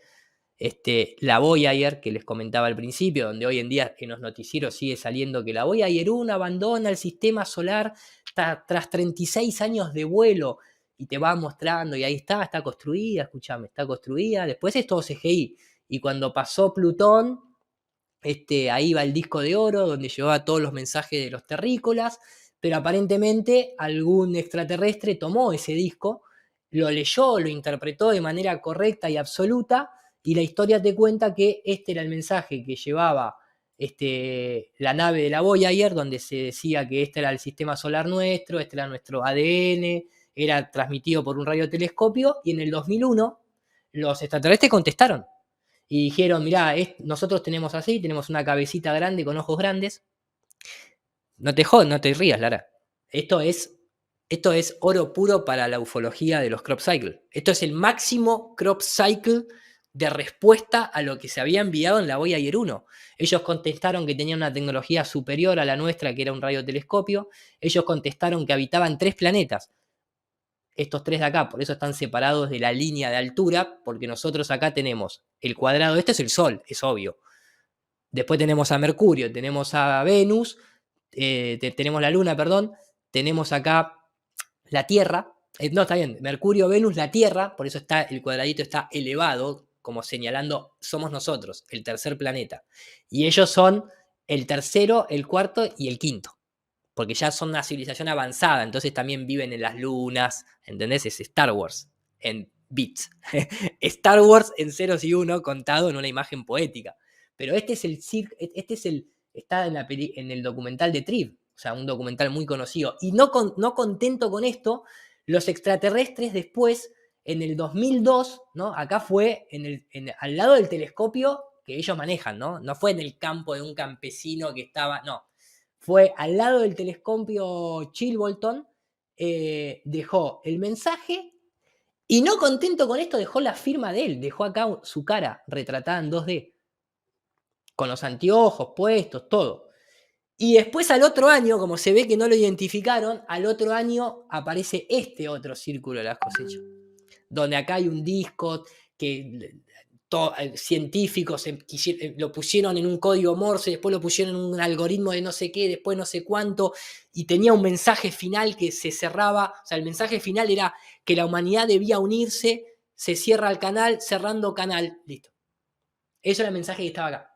La Voyager, que les comentaba al principio, donde hoy en día en los noticieros sigue saliendo que la Voyager 1 abandona el sistema solar tras 36 años de vuelo, y te va mostrando, y ahí está construida, escúchame, está construida, después es todo CGI, y cuando pasó Plutón, ahí va el disco de oro, donde llevaba todos los mensajes de los terrícolas, pero aparentemente algún extraterrestre tomó ese disco, lo leyó, lo interpretó de manera correcta y absoluta, y la historia te cuenta que este era el mensaje que llevaba la nave de la Voyager, donde se decía que este era el sistema solar nuestro, este era nuestro ADN, era transmitido por un radiotelescopio, y en el 2001 los extraterrestres contestaron y dijeron, mirá, nosotros tenemos así, tenemos una cabecita grande con ojos grandes. No te rías, Lara. Esto es oro puro para la ufología de los crop cycle. Esto es el máximo crop cycle de respuesta a lo que se había enviado en la Voyager 1. Ellos contestaron que tenían una tecnología superior a la nuestra, que era un radiotelescopio. Ellos contestaron que habitaban 3 planetas. Estos 3 de acá, por eso están separados de la línea de altura, porque nosotros acá tenemos el cuadrado, este es el Sol, es obvio. Después tenemos a Mercurio, tenemos a Venus, tenemos la Luna, perdón, tenemos acá la Tierra, no, está bien, Mercurio, Venus, la Tierra, por eso el cuadradito está elevado, como señalando, somos nosotros, el tercer planeta. Y ellos son el tercero, el cuarto y el quinto. Porque ya son una civilización avanzada, entonces también viven en las lunas, ¿entendés? Es Star Wars en bits. Star Wars en ceros y uno contado en una imagen poética. Pero está en el documental de Triv, o sea, un documental muy conocido. Y no contento con esto, los extraterrestres después, en el 2002, ¿no? Acá fue al lado del telescopio que ellos manejan, ¿no? No fue en el campo de un campesino que estaba, no. Fue al lado del telescopio Chilbolton, dejó el mensaje y no contento con esto dejó la firma de él, dejó acá su cara retratada en 2D, con los anteojos puestos, todo. Y después al otro año, como se ve que no lo identificaron, al otro año aparece este otro círculo de las cosechas, donde acá hay un disco que científicos lo pusieron en un código Morse, después lo pusieron en un algoritmo de no sé qué, después no sé cuánto, y tenía un mensaje final que se cerraba, o sea, el mensaje final era que la humanidad debía unirse, se cierra el canal, cerrando canal, listo. Eso era el mensaje que estaba acá.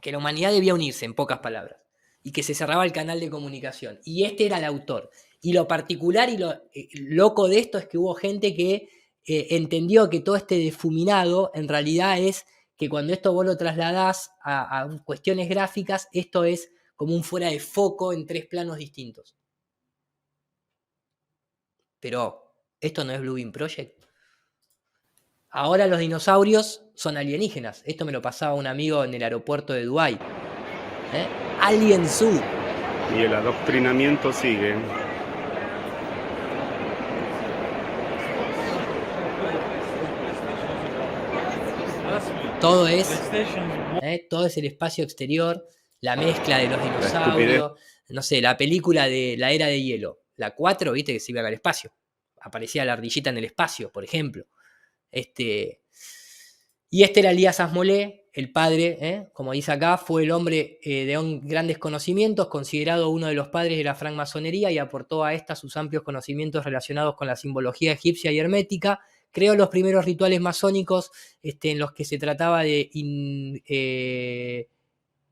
Que la humanidad debía unirse, en pocas palabras, y que se cerraba el canal de comunicación. Y este era el autor. Y lo particular y lo loco de esto es que hubo gente que entendió que todo este difuminado en realidad es que cuando esto vos lo trasladás a cuestiones gráficas, esto es como un fuera de foco en 3 planos distintos. Pero esto no es Blue Beam Project. Ahora los dinosaurios son alienígenas. Esto me lo pasaba un amigo en el aeropuerto de Dubái. Alien Zoo. Y el adoctrinamiento sigue. Todo es el espacio exterior, la mezcla de los dinosaurios, no sé, la película de la Era de Hielo, la 4, viste que se iba al espacio, aparecía la ardillita en el espacio, por ejemplo. Y este era Elías Asmolé, el padre, como dice acá, fue el hombre de grandes conocimientos, considerado uno de los padres de la francmasonería y aportó a esta sus amplios conocimientos relacionados con la simbología egipcia y hermética. Creó los primeros rituales masónicos en los que se trataba de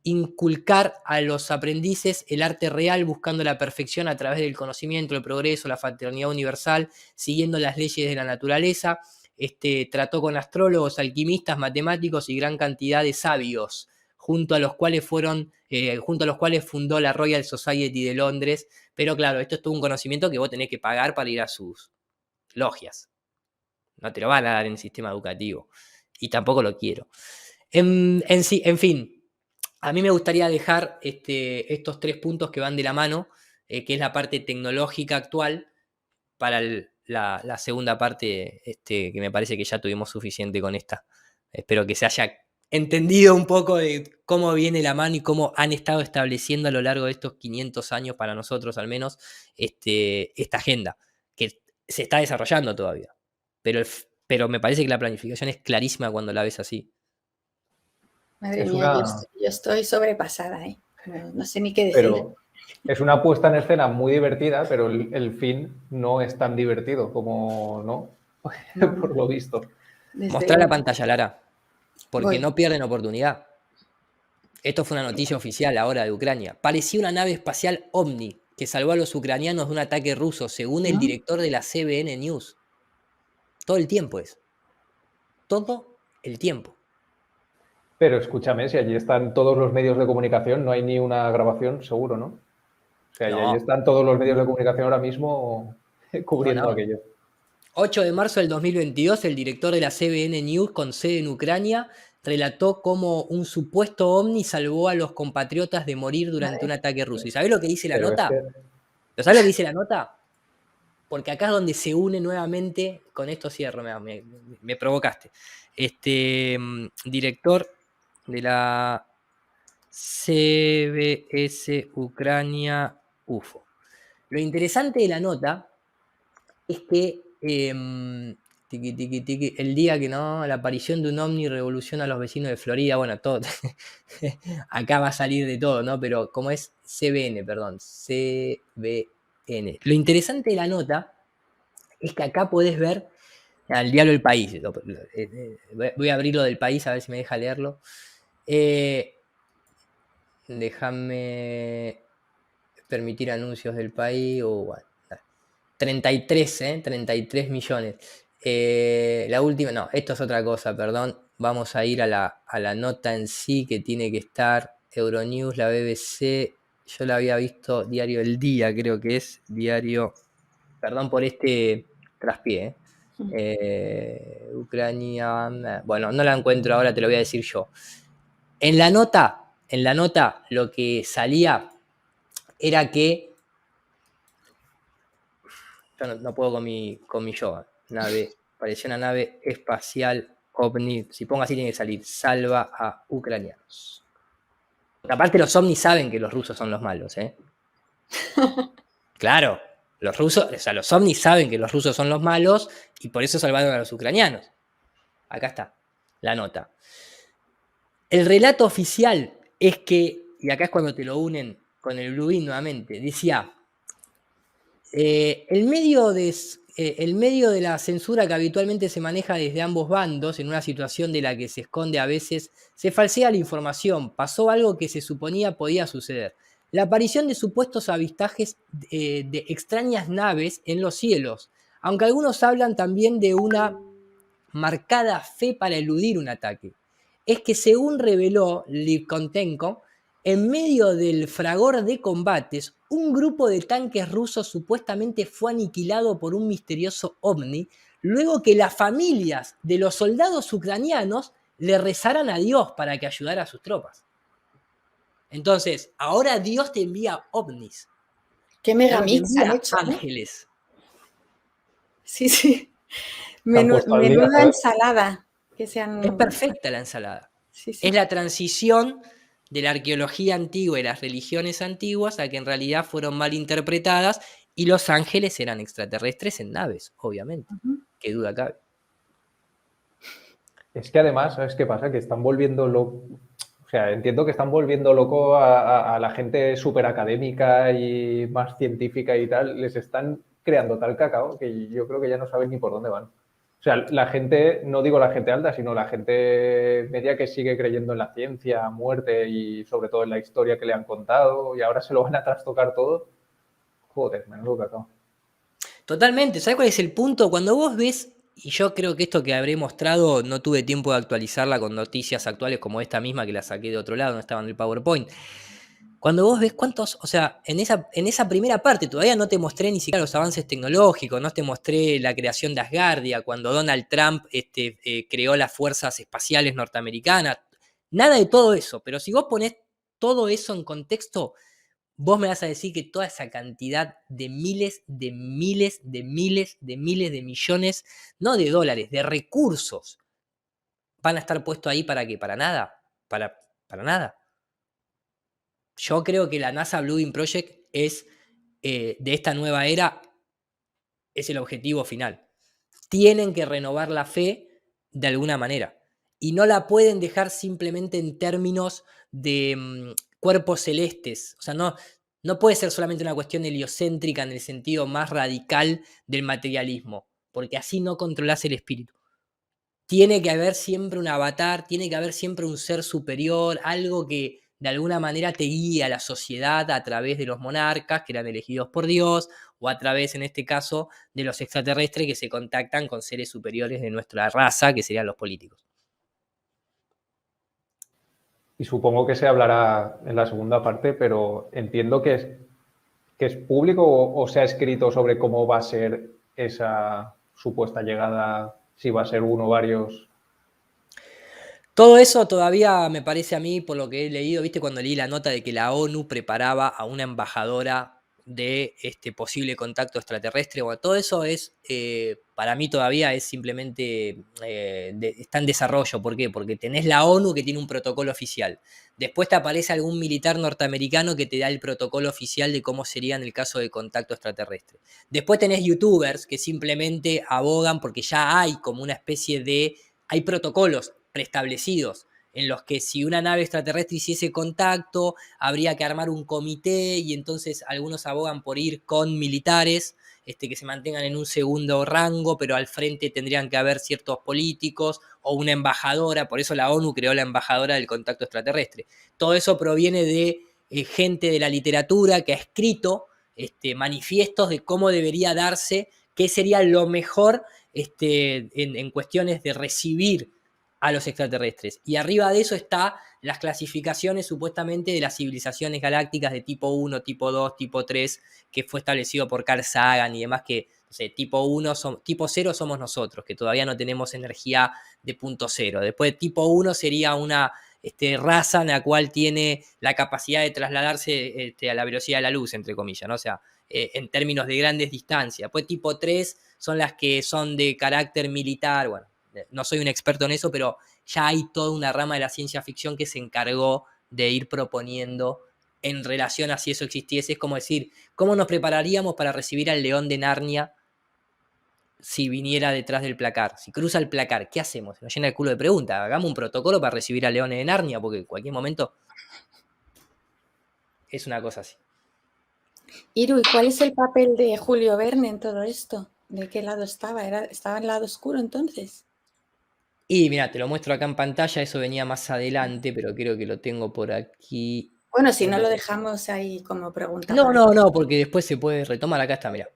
inculcar a los aprendices el arte real, buscando la perfección a través del conocimiento, el progreso, la fraternidad universal, siguiendo las leyes de la naturaleza. Trató con astrólogos, alquimistas, matemáticos y gran cantidad de sabios, junto a los cuales fundó la Royal Society de Londres. Pero claro, esto es todo un conocimiento que vos tenés que pagar para ir a sus logias. No te lo van a dar en el sistema educativo. Y tampoco lo quiero. En fin, a mí me gustaría dejar estos 3 puntos que van de la mano, que es la parte tecnológica actual, para la segunda parte, que me parece que ya tuvimos suficiente con esta. Espero que se haya entendido un poco de cómo viene la mano y cómo han estado estableciendo a lo largo de estos 500 años, para nosotros al menos, esta agenda, que se está desarrollando todavía. Pero me parece que la planificación es clarísima cuando la ves así. Madre mía, yo estoy sobrepasada, ¿eh? No sé ni qué decir. Pero es una puesta en escena muy divertida, pero el fin no es tan divertido como, ¿no? Por lo visto. Mostrar la pantalla, Lara, porque no pierden oportunidad. Esto fue una noticia oficial ahora de Ucrania. Parecía una nave espacial Omni que salvó a los ucranianos de un ataque ruso, según el director de la CBN News. Todo el tiempo es. Todo el tiempo. Pero escúchame, si allí están todos los medios de comunicación, no hay ni una grabación, seguro, ¿no? O sea, allí están todos los medios de comunicación ahora mismo cubriendo aquello. 8 de marzo del 2022, el director de la CBN News, con sede en Ucrania, relató cómo un supuesto ovni salvó a los compatriotas de morir durante un ataque ruso. ¿Y sabés lo que dice la nota? ¿Sabés lo que dice la nota? Porque acá es donde se une nuevamente, con esto cierro, me provocaste. Director de la CBS Ucrania UFO. Lo interesante de la nota es que el día que la aparición de un ovni revoluciona a los vecinos de Florida, bueno, todo, acá va a salir de todo, ¿no? Pero como es CBN. Lo interesante de la nota es que acá podés ver Al diario El País. Voy a abrirlo del País a ver si me deja leerlo. Déjame permitir anuncios del País. Bueno, 33 millones. La última, no, esto es otra cosa, perdón. Vamos a ir a la nota en sí que tiene que estar. Euronews, la BBC. Yo la había visto Diario El Día, creo que es. Diario. Perdón por este traspié. Ucrania. Bueno, no la encuentro ahora, te lo voy a decir yo. En la nota, lo que salía era que. Yo no puedo con mi yoga. Nave, parecía una nave espacial ovni. Si pongo así tiene que salir. Salva a ucranianos. Aparte los ovnis saben que los rusos son los malos, ¿eh? Claro, los ovnis saben que los rusos son los malos y por eso salvaron a los ucranianos. Acá está la nota. El relato oficial es que, y acá es cuando te lo unen con el Bluebeam nuevamente, decía, el medio de la censura que habitualmente se maneja desde ambos bandos, en una situación de la que se esconde a veces, se falsea la información, pasó algo que se suponía podía suceder. La aparición de supuestos avistajes de extrañas naves en los cielos, aunque algunos hablan también de una marcada fe para eludir un ataque. Es que según reveló Livkontenko, en medio del fragor de combates, un grupo de tanques rusos supuestamente fue aniquilado por un misterioso ovni, luego que las familias de los soldados ucranianos le rezaran a Dios para que ayudara a sus tropas. Entonces, ahora Dios te envía ovnis. ¿Qué megamix han hecho? Ángeles. Sí. Menuda ensalada. Es perfecta la ensalada. Sí. Es la transición de la arqueología antigua y las religiones antiguas a que en realidad fueron mal interpretadas y los ángeles eran extraterrestres en naves, obviamente. Qué duda cabe. Es que además, ¿sabes qué pasa? Que están volviendo loco. O sea, entiendo que están volviendo loco a la gente súper académica y más científica y tal. Les están creando tal cacao que yo creo que ya no saben ni por dónde van. O sea, la gente, no digo la gente alta, sino la gente media que sigue creyendo en la ciencia, a muerte y sobre todo en la historia que le han contado y ahora se lo van a trastocar todo. Joder, menudo cacao. Totalmente. ¿Sabes cuál es el punto? Cuando vos ves, y yo creo que esto que habré mostrado no tuve tiempo de actualizarla con noticias actuales como esta misma que la saqué de otro lado, no estaba en el PowerPoint. Cuando vos ves cuántos, o sea, en esa primera parte todavía no te mostré ni siquiera los avances tecnológicos, no te mostré la creación de Asgardia, cuando Donald Trump creó las fuerzas espaciales norteamericanas, nada de todo eso, pero si vos ponés todo eso en contexto, vos me vas a decir que toda esa cantidad de miles, de millones, no de dólares, de recursos, van a estar puestos ahí para qué, para nada, para nada. Yo creo que la NASA Blue Beam Project es, de esta nueva era, es el objetivo final. Tienen que renovar la fe de alguna manera. Y no la pueden dejar simplemente en términos de cuerpos celestes. O sea, no puede ser solamente una cuestión heliocéntrica en el sentido más radical del materialismo, porque así no controlás el espíritu. Tiene que haber siempre un avatar, tiene que haber siempre un ser superior, algo que de alguna manera te guía a la sociedad a través de los monarcas que eran elegidos por Dios, o a través, en este caso, de los extraterrestres que se contactan con seres superiores de nuestra raza, que serían los políticos. Y supongo que se hablará en la segunda parte, pero entiendo que es público o se ha escrito sobre cómo va a ser esa supuesta llegada, si va a ser uno o varios. Todo eso todavía me parece a mí, por lo que he leído, ¿viste? Cuando leí la nota de que la ONU preparaba a una embajadora de posible contacto extraterrestre, bueno, todo eso es, para mí todavía es simplemente, está en desarrollo. ¿Por qué? Porque tenés la ONU que tiene un protocolo oficial. Después te aparece algún militar norteamericano que te da el protocolo oficial de cómo sería en el caso de contacto extraterrestre. Después tenés youtubers que simplemente abogan porque ya hay como una especie de, hay protocolos preestablecidos en los que si una nave extraterrestre hiciese contacto, habría que armar un comité y entonces algunos abogan por ir con militares que se mantengan en un segundo rango, pero al frente tendrían que haber ciertos políticos o una embajadora, por eso la ONU creó la embajadora del contacto extraterrestre. Todo eso proviene de gente de la literatura que ha escrito manifiestos de cómo debería darse, qué sería lo mejor en cuestiones de recibir a los extraterrestres. Y arriba de eso está las clasificaciones supuestamente de las civilizaciones galácticas de tipo 1, tipo 2, tipo 3, que fue establecido por Carl Sagan y demás, que no sé, tipo 0 somos nosotros, que todavía no tenemos energía de punto 0. Después tipo 1 sería una raza en la cual tiene la capacidad de trasladarse a la velocidad de la luz, entre comillas, ¿no? O sea, en términos de grandes distancias. Después tipo 3 son las que son de carácter militar, bueno, no soy un experto en eso, pero ya hay toda una rama de la ciencia ficción que se encargó de ir proponiendo en relación a si eso existiese. Es como decir, ¿cómo nos prepararíamos para recibir al león de Narnia si viniera detrás del placar? Si cruza el placar, ¿qué hacemos? Nos llena el culo de preguntas. Hagamos un protocolo para recibir al león de Narnia, porque en cualquier momento es una cosa así. Iru, ¿y cuál es el papel de Julio Verne en todo esto? ¿De qué lado estaba? ¿Estaba en el lado oscuro entonces? Y mira, te lo muestro acá en pantalla, eso venía más adelante, pero creo que lo tengo por aquí. Bueno, si no lo dejamos ahí como pregunta. No, porque después se puede retomar. Acá está, mira.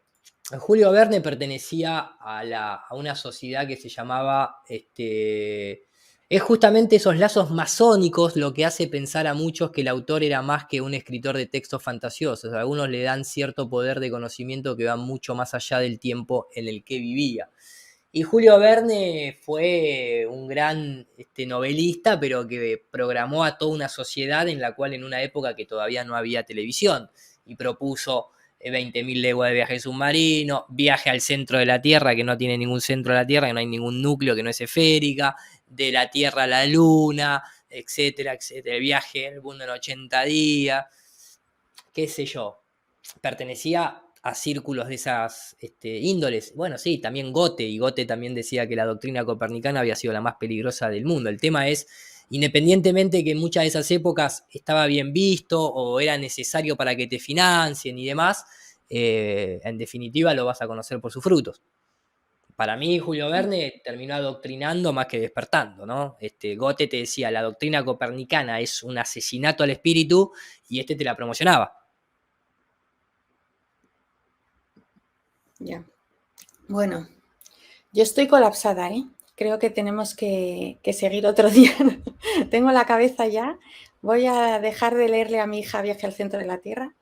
Julio Verne pertenecía a una sociedad que se llamaba, es justamente esos lazos masónicos lo que hace pensar a muchos que el autor era más que un escritor de textos fantasiosos. Algunos le dan cierto poder de conocimiento que va mucho más allá del tiempo en el que vivía. Y Julio Verne fue un gran novelista, pero que programó a toda una sociedad en la cual en una época que todavía no había televisión, y propuso 20.000 leguas de viaje submarino, viaje al centro de la Tierra, que no tiene ningún centro de la Tierra, que no hay ningún núcleo, que no es esférica, de la Tierra a la Luna, etcétera, etcétera, el viaje al mundo en 80 días, qué sé yo. Pertenecía a círculos de esas índoles. Bueno, sí, también Goethe, y Goethe también decía que la doctrina copernicana había sido la más peligrosa del mundo. El tema es, independientemente que en muchas de esas épocas estaba bien visto o era necesario para que te financien y demás, en definitiva lo vas a conocer por sus frutos. Para mí, Julio Verne terminó adoctrinando más que despertando, ¿no? Goethe te decía, la doctrina copernicana es un asesinato al espíritu, y te la promocionaba. Ya. Bueno, yo estoy colapsada, ¿eh? Creo que tenemos que seguir otro día. Tengo la cabeza ya. Voy a dejar de leerle a mi hija Viaje al centro de la Tierra.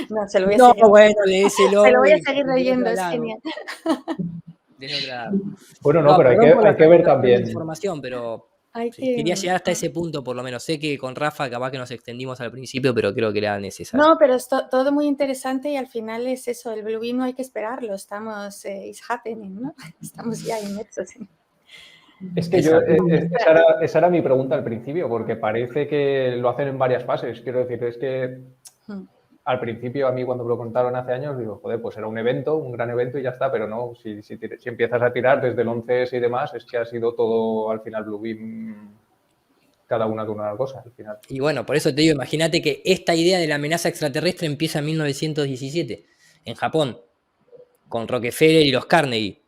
No, se lo voy a seguir. Bueno, léeselo. Se lo voy a seguir leyendo, es genial. Bueno, no, pero hay que ver también. Información, pero quería llegar hasta ese punto, por lo menos. Sé que con Rafa capaz que nos extendimos al principio, pero creo que era necesario. No, pero es todo muy interesante, y al final es eso, el Blue Beam no hay que esperarlo, estamos, it's happening, ¿no? Estamos ya inmersos. Es que esa era mi pregunta al principio, porque parece que lo hacen en varias fases. Quiero decir, es que al principio a mí cuando me lo contaron hace años digo, joder, pues era un evento, un gran evento y ya está, pero no, si empiezas a tirar desde el 11S y demás, es que ha sido todo al final Blue Beam, cada una con una cosa al final. Y bueno, por eso te digo, imagínate que esta idea de la amenaza extraterrestre empieza en 1917, en Japón, con Rockefeller y los Carnegie.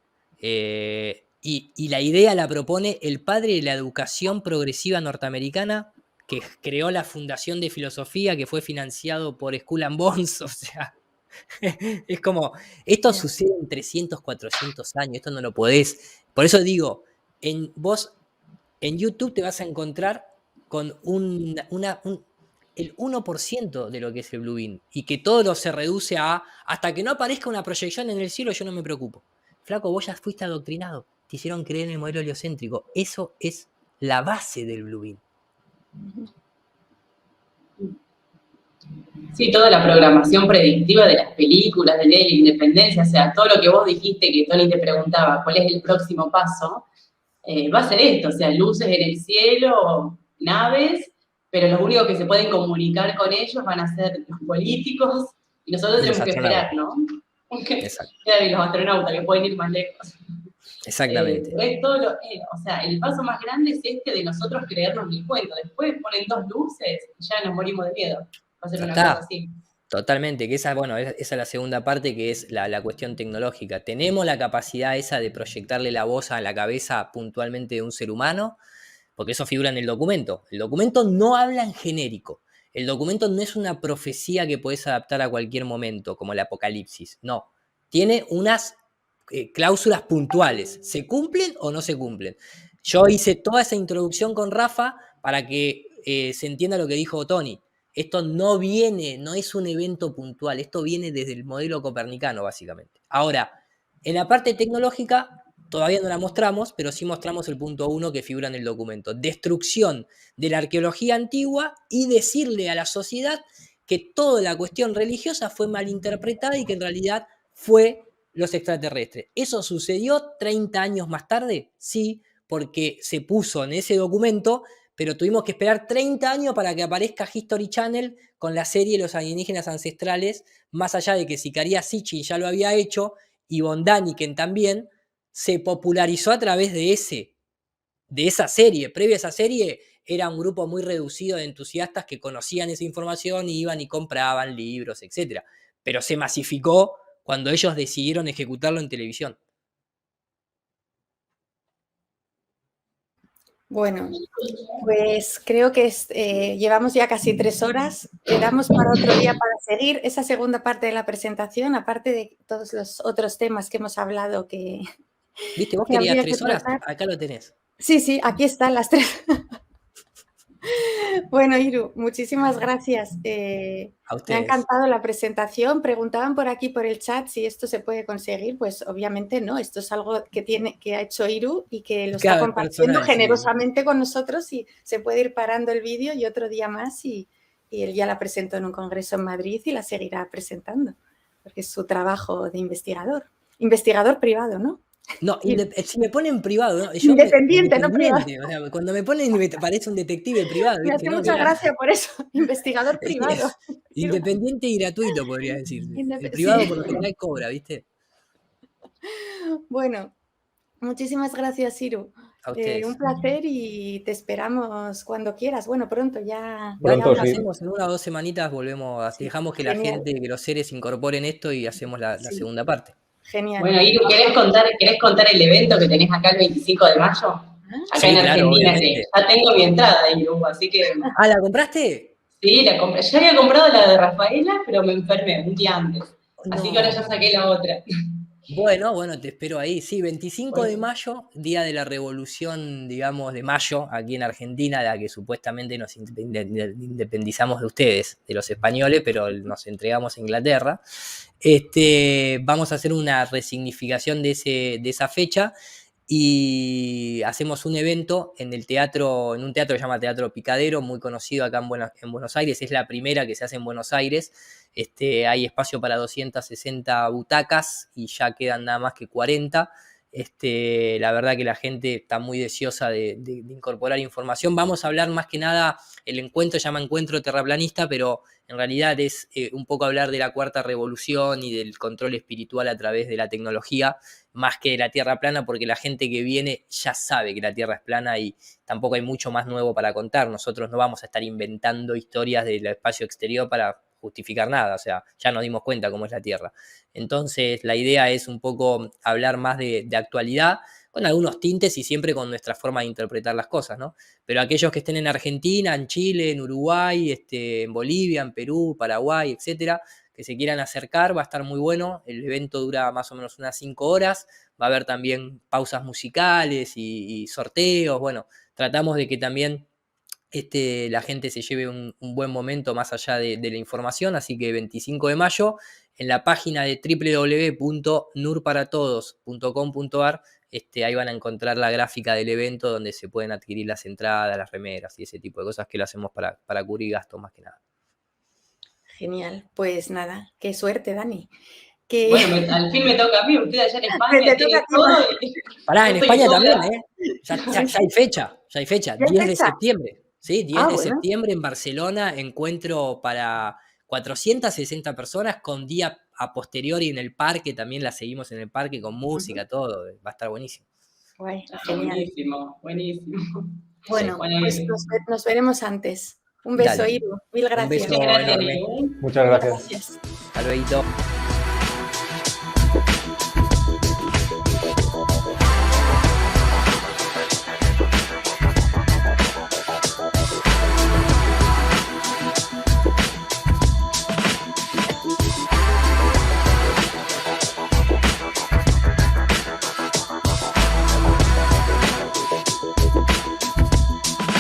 Y la idea la propone el padre de la educación progresiva norteamericana, que creó la Fundación de Filosofía, que fue financiado por Skull and Bones. O sea, es como, esto sucede en 300, 400 años, esto no lo podés. Por eso digo, vos en YouTube te vas a encontrar con el 1% de lo que es el Blue Beam, y que todo se reduce a, hasta que no aparezca una proyección en el cielo, yo no me preocupo. Flaco, vos ya fuiste adoctrinado, te hicieron creer en el modelo heliocéntrico. Eso es la base del Blue Beam. Sí, toda la programación predictiva de las películas, de Ley de la Independencia, o sea, todo lo que vos dijiste, que Tony te preguntaba, ¿cuál es el próximo paso? Va a ser esto, o sea, luces en el cielo, naves, pero los únicos que se pueden comunicar con ellos van a ser los políticos, y nosotros tenemos que esperar, ¿no? Y los astronautas, que pueden ir más lejos. Exactamente. O sea, el paso más grande es este de nosotros creernos el cuento. Después ponen 2 luces y ya nos morimos de miedo. Va a ser una cosa así. Totalmente, que esa es la segunda parte, que es la cuestión tecnológica. ¿Tenemos la capacidad esa de proyectarle la voz a la cabeza puntualmente de un ser humano? Porque eso figura en el documento. El documento no habla en genérico. El documento no es una profecía que podés adaptar a cualquier momento, como el apocalipsis. No. Tiene unas cláusulas puntuales. ¿Se cumplen o no se cumplen? Yo hice toda esa introducción con Rafa para que se entienda lo que dijo Tony. Esto no es un evento puntual, esto viene desde el modelo copernicano, básicamente. Ahora, en la parte tecnológica, todavía no la mostramos, pero sí mostramos el punto 1 que figura en el documento. Destrucción de la arqueología antigua y decirle a la sociedad que toda la cuestión religiosa fue malinterpretada y que en realidad fue los extraterrestres. ¿Eso sucedió 30 años más tarde? Sí, porque se puso en ese documento, pero tuvimos que esperar 30 años para que aparezca History Channel con la serie Los alienígenas ancestrales, más allá de que Zecharia Sitchin ya lo había hecho y Von Däniken también, se popularizó a través de esa serie. Previo a esa serie era un grupo muy reducido de entusiastas que conocían esa información y iban y compraban libros, etc. Pero se masificó cuando ellos decidieron ejecutarlo en televisión. Bueno, pues creo que llevamos ya casi 3 horas. Quedamos para otro día para seguir esa segunda parte de la presentación, aparte de todos los otros temas que hemos hablado que... ¿Viste? Vos querías 3 horas, acá lo tenés. Sí, aquí están las 3. Bueno, Iru, muchísimas gracias. Me ha encantado la presentación. Preguntaban por aquí, por el chat, si esto se puede conseguir. Pues obviamente no. Esto es algo que ha hecho Iru y que lo está compartiendo generosamente con nosotros, y se puede ir parando el vídeo y otro día más, y él ya la presentó en un congreso en Madrid y la seguirá presentando, porque es su trabajo de investigador. Investigador privado, ¿no? No, si me ponen privado, ¿no? Independiente, no privado. O sea, cuando me ponen me parece un detective privado. Me hace mucha gracia por eso, investigador privado. Independiente y gratuito, podría decirse. El privado por lo general cobra, ¿viste? Bueno, muchísimas gracias, Iru. Un placer y te esperamos cuando quieras. Bueno, pronto ya. Pronto, sí. Hacemos en 1 o 2 semanitas, volvemos, dejamos que la gente, que los seres incorporen esto y hacemos la segunda parte. Genial. Bueno, Iru, ¿querés contar el evento que tenés acá el 25 de mayo? Acá en Argentina, sí. Ya tengo mi entrada, Iru, así que... ¿Ah, la compraste? Sí, la compré. Ya había comprado la de Rafaela, pero me enfermé un día antes. Así que ahora ya saqué la otra. Bueno, te espero ahí. Sí, 25 de mayo, día de la revolución, digamos, de mayo, aquí en Argentina, la que supuestamente nos independizamos de ustedes, de los españoles, pero nos entregamos a Inglaterra. Vamos a hacer una resignificación de esa fecha y hacemos un evento en un teatro que se llama Teatro Picadero, muy conocido acá en Buenos Aires. Es la primera que se hace en Buenos Aires. Hay espacio para 260 butacas y ya quedan nada más que 40. La verdad que la gente está muy deseosa de incorporar información. Vamos a hablar más que nada, el encuentro se llama Encuentro Terraplanista, pero en realidad es un poco hablar de la cuarta revolución y del control espiritual a través de la tecnología, más que de la Tierra plana, porque la gente que viene ya sabe que la Tierra es plana y tampoco hay mucho más nuevo para contar. Nosotros no vamos a estar inventando historias del espacio exterior para justificar nada, o sea, ya nos dimos cuenta cómo es la Tierra. Entonces, la idea es un poco hablar más de actualidad, con algunos tintes y siempre con nuestra forma de interpretar las cosas, ¿no? Pero aquellos que estén en Argentina, en Chile, en Uruguay, en Bolivia, en Perú, Paraguay, etcétera, que se quieran acercar, va a estar muy bueno. El evento dura más o menos unas 5 horas, va a haber también pausas musicales y sorteos. Bueno, tratamos de que también la gente se lleve un buen momento más allá de la información, así que 25 de mayo, en la página de www.nurparatodos.com.ar, ahí van a encontrar la gráfica del evento donde se pueden adquirir las entradas, las remeras y ese tipo de cosas que lo hacemos para cubrir gastos más que nada. Genial, pues nada, qué suerte, Dani. Bueno, al fin me toca a mí, usted allá en España tiene todo. Pará, en España también, ¿eh? Ya hay fecha, 10 de septiembre. Sí, 10 de septiembre en Barcelona, encuentro para 460 personas con día a posteriori en el parque, también la seguimos en el parque con música, todo, va a estar buenísimo. Guay, genial. Buenísimo, buenísimo. Bueno, pues nos veremos antes. Un beso, Dale. Iru. Mil gracias. Un beso enorme. Iru. Muchas gracias. Hasta luego.